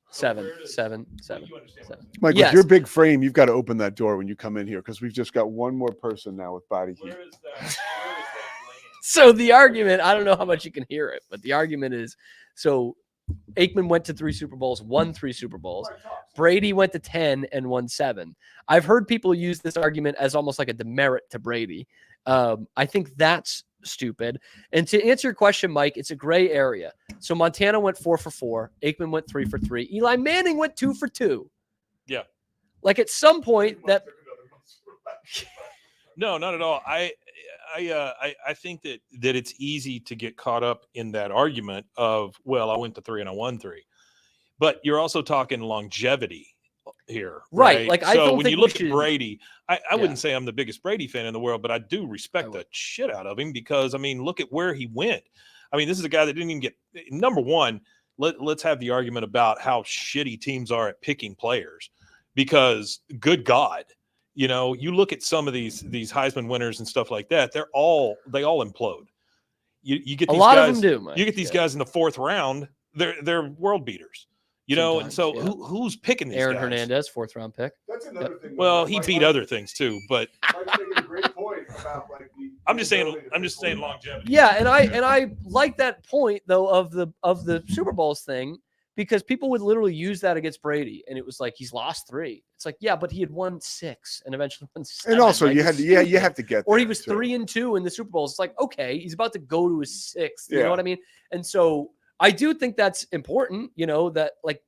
So Seven. where does- Seven. You understand what I'm saying. Mike, Yes. with your big frame, you've got to open that door when you come in here because we've just got one more person now with body heat. Where is that land? So the argument, I don't know how much you can hear it, but the argument is, so Aikman went to 3 Super Bowls, won 3 Super Bowls. Brady went to 10 and won 7. I've heard people use this argument as almost like a demerit to Brady. I think that's stupid. And to answer your question, Mike, it's a gray area. So Montana went 4 for 4. Aikman went 3 for 3. Eli Manning went 2 for 2. Yeah. Like at some point that. No, not at all. I think that it's easy to get caught up in that argument of, well, I went to 3 and I won 3, but you're also talking longevity here, right? Like, I so don't when think you we look should- at Brady, I wouldn't say I'm the biggest Brady fan in the world, but I do respect the shit out of him because, I mean, look at where he went. I mean, this is a guy that didn't even get number one. Let's have the argument about how shitty teams are at picking players, because good God, you know, you look at some of these Heisman winners and stuff like that. They all implode. You get these a lot guys, of them do. Mike. You get these guys in the 4th round. They're world beaters, you know. And so who's picking these Aaron guys? Hernandez, 4th round pick. That's another thing. Well, he beat other things too, but Mike's making a great point about like I'm just saying longevity. Yeah, and I like that point though of the Super Bowls thing, because people would literally use that against Brady, and it was like he's lost 3. It's like, yeah, but he had won 6 and eventually won 7. And also, like, you have to get. Or he there, was too. 3 and 2 in the Super Bowls. It's like, okay, he's about to go to his 6th. You Yeah. know what I mean? And so I do think that's important. You know, that like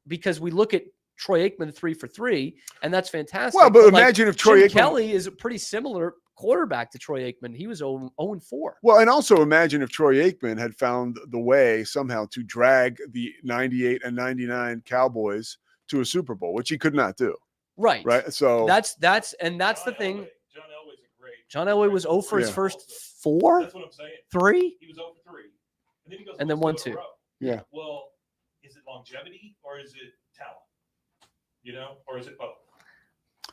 because we look at Troy Aikman 3 for 3, and that's fantastic. Well, but like, imagine if Troy Jim Aikman. Kelly is a pretty similar quarterback to Troy Aikman. He was 0 and 4. Well, and also imagine if Troy Aikman had found the way somehow to drag the 98 and 99 Cowboys to a Super Bowl, which he could not do. Right. Right. So That's the thing. John Elway's a great. John Elway was 0 for his Yeah. first 4, That's what I'm saying. 3. He was 0 for 3, and then he goes And then 2 1, in a 2. row. Yeah. Well, is it longevity or is it talent? You know, or is it both?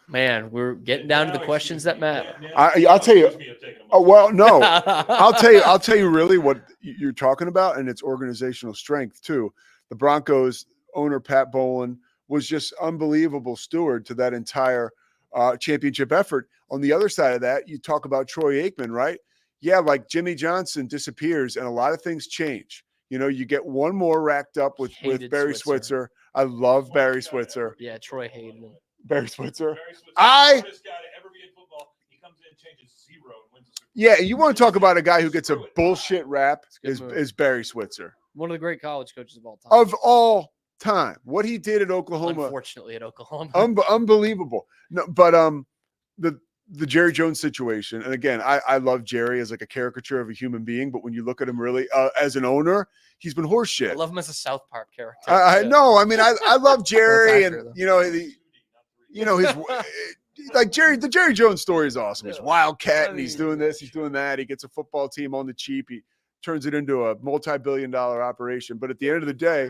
Man, we're getting down to the questions that matter. I'll tell you. Oh well, no. I'll tell you really what you're talking about, and it's organizational strength too. The Broncos owner Pat Bowlen was just unbelievable steward to that entire championship effort. On the other side of that, you talk about Troy Aikman, right? Yeah, like Jimmy Johnson disappears, and a lot of things change. You know, you get one more racked up with Barry Switzer. I love Barry Switzer. Yeah, Troy hated him. Barry Switzer. Guy to ever be in football. He comes in, changes 0, and wins a Super Bowl. Yeah, you want to talk about a guy who gets a bullshit rap a good move. is Barry Switzer. One of the great college coaches of all time. Of all time. What he did at Oklahoma. Unfortunately, at Oklahoma. Unbelievable. No, but the Jerry Jones situation, and again, I love Jerry as like a caricature of a human being, but when you look at him really as an owner, he's been horseshit. I love him as a South Park character. I know. I mean, I love Jerry, and accurate, you know his like the Jerry Jones story is awesome. He's wildcat, and he's doing this, he's doing that. He gets a football team on the cheap. He turns it into a multi-billion-dollar operation. But at the end of the day,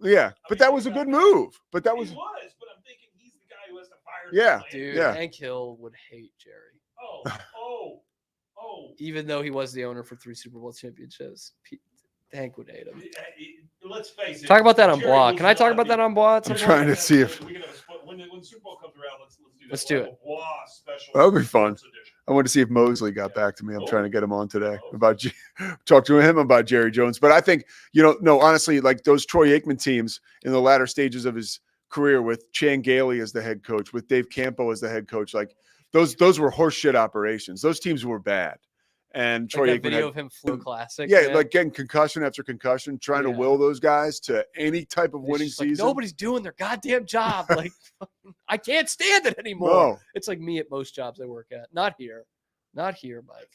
yeah. But that was a good move. But that was. But I'm thinking he's the guy who has to fire. Yeah. Dude, Yeah. Hank Hill would hate Jerry. Oh. Even though he was the owner for 3 Super Bowl championships, Hank would hate him. Let's face it. Talk about that on Jerry Bois. was Can I talk not about that the- on Bois? I'm trying to see if We can have a split. When the Super Bowl comes around, let's do that. Let's do We'll it. have a Bois special. That'll be fun. Sports edition. I want to see if Mosley got back to me. I'm trying to get him on today about talk to him about Jerry Jones. But I think, no, honestly, like those Troy Aikman teams in the latter stages of his career with Chan Gailey as the head coach, with Dave Campo as the head coach, like Those were horseshit operations. Those teams were bad. And Troy Like that Aikman video had- of him flu classic. yeah, man. like getting concussion after concussion, trying to Yeah. will those guys to any type of It's winning just like, season. nobody's doing their goddamn job. Like, I can't stand it anymore. No. It's like me at most jobs I work at. Not here, Mike.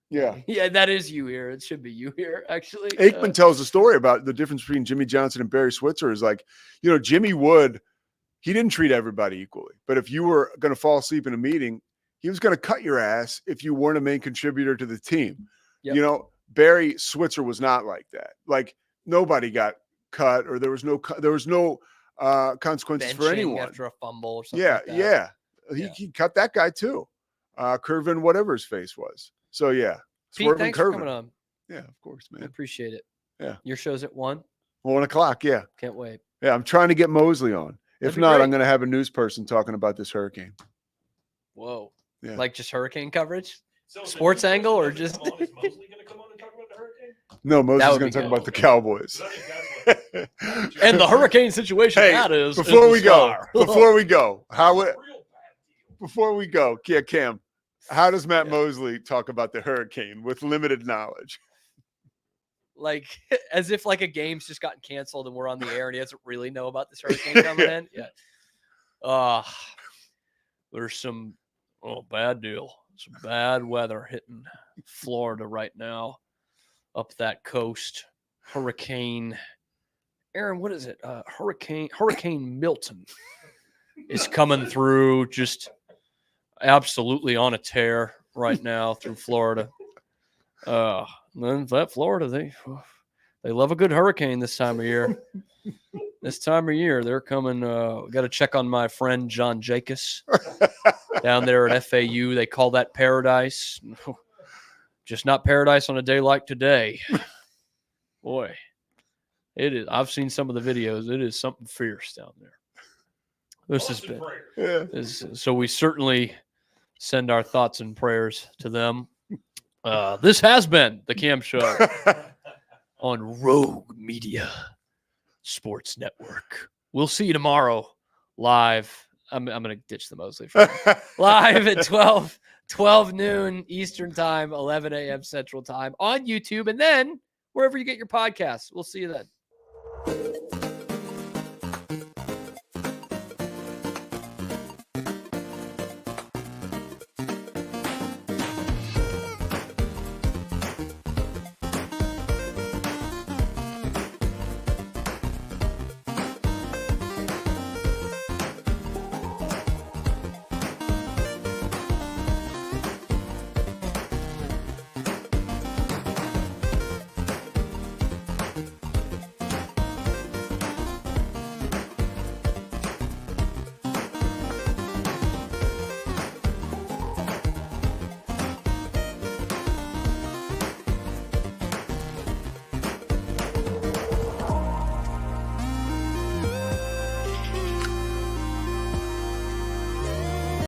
Yeah. Yeah, that is you here. It should be you here, actually. Aikman tells a story about the difference between Jimmy Johnson and Barry Switzer is like, Jimmy Wood, he didn't treat everybody equally. But if you were going to fall asleep in a meeting, he was going to cut your ass if you weren't a main contributor to the team. Yep. Barry Switzer was not like that. Like nobody got cut or there was no consequences for benching anyone. after a fumble or something. Yeah. like that. Yeah. Yeah. He cut that guy too. Curvin, whatever his face was. So yeah. Pete, Swerving thanks for Curvin. coming on. Yeah, of course, I man. appreciate it. Yeah. Your show's at 1. 1:00. Yeah. Can't wait. Yeah. I'm trying to get Mosley on. That'd If be not, great. I'm going to have a news person talking about this hurricane. Whoa. Yeah. Like just hurricane coverage? So is the Sports news person angle or gonna just- come on? Is Mosley going to come on and talk about the hurricane? No, Mosley's would going be to talk good. about the Cowboys. I think that's what- And the hurricane situation Hey, that is. before is we the go, star. before we go, how it, Real bad deal. before we go, yeah, Cam, how does Matt Yeah. Mosley talk about the hurricane with limited knowledge? Like as if like a game's just gotten canceled and we're on the air and he doesn't really know about this hurricane coming in. Yeah. There's some bad deal. Some bad weather hitting Florida right now. Up that coast. Hurricane. Aaron, what is it? Hurricane Milton is coming through just absolutely on a tear right now through Florida. Then that Florida, they love a good hurricane this time of year. This time of year, they're coming. Got to check on my friend John Jacobs down there at FAU. They call that paradise. Just not paradise on a day like today. Boy, it is. I've seen some of the videos. It is something fierce down there. This has been. Yeah. So we certainly send our thoughts and prayers to them. This has been the Cam Show on Rogue Media Sports Network. We'll see you tomorrow live. I'm going to ditch the Mosley. Live at 12 noon Eastern time, 11 a.m. Central time on YouTube, and then wherever you get your podcasts. We'll see you then.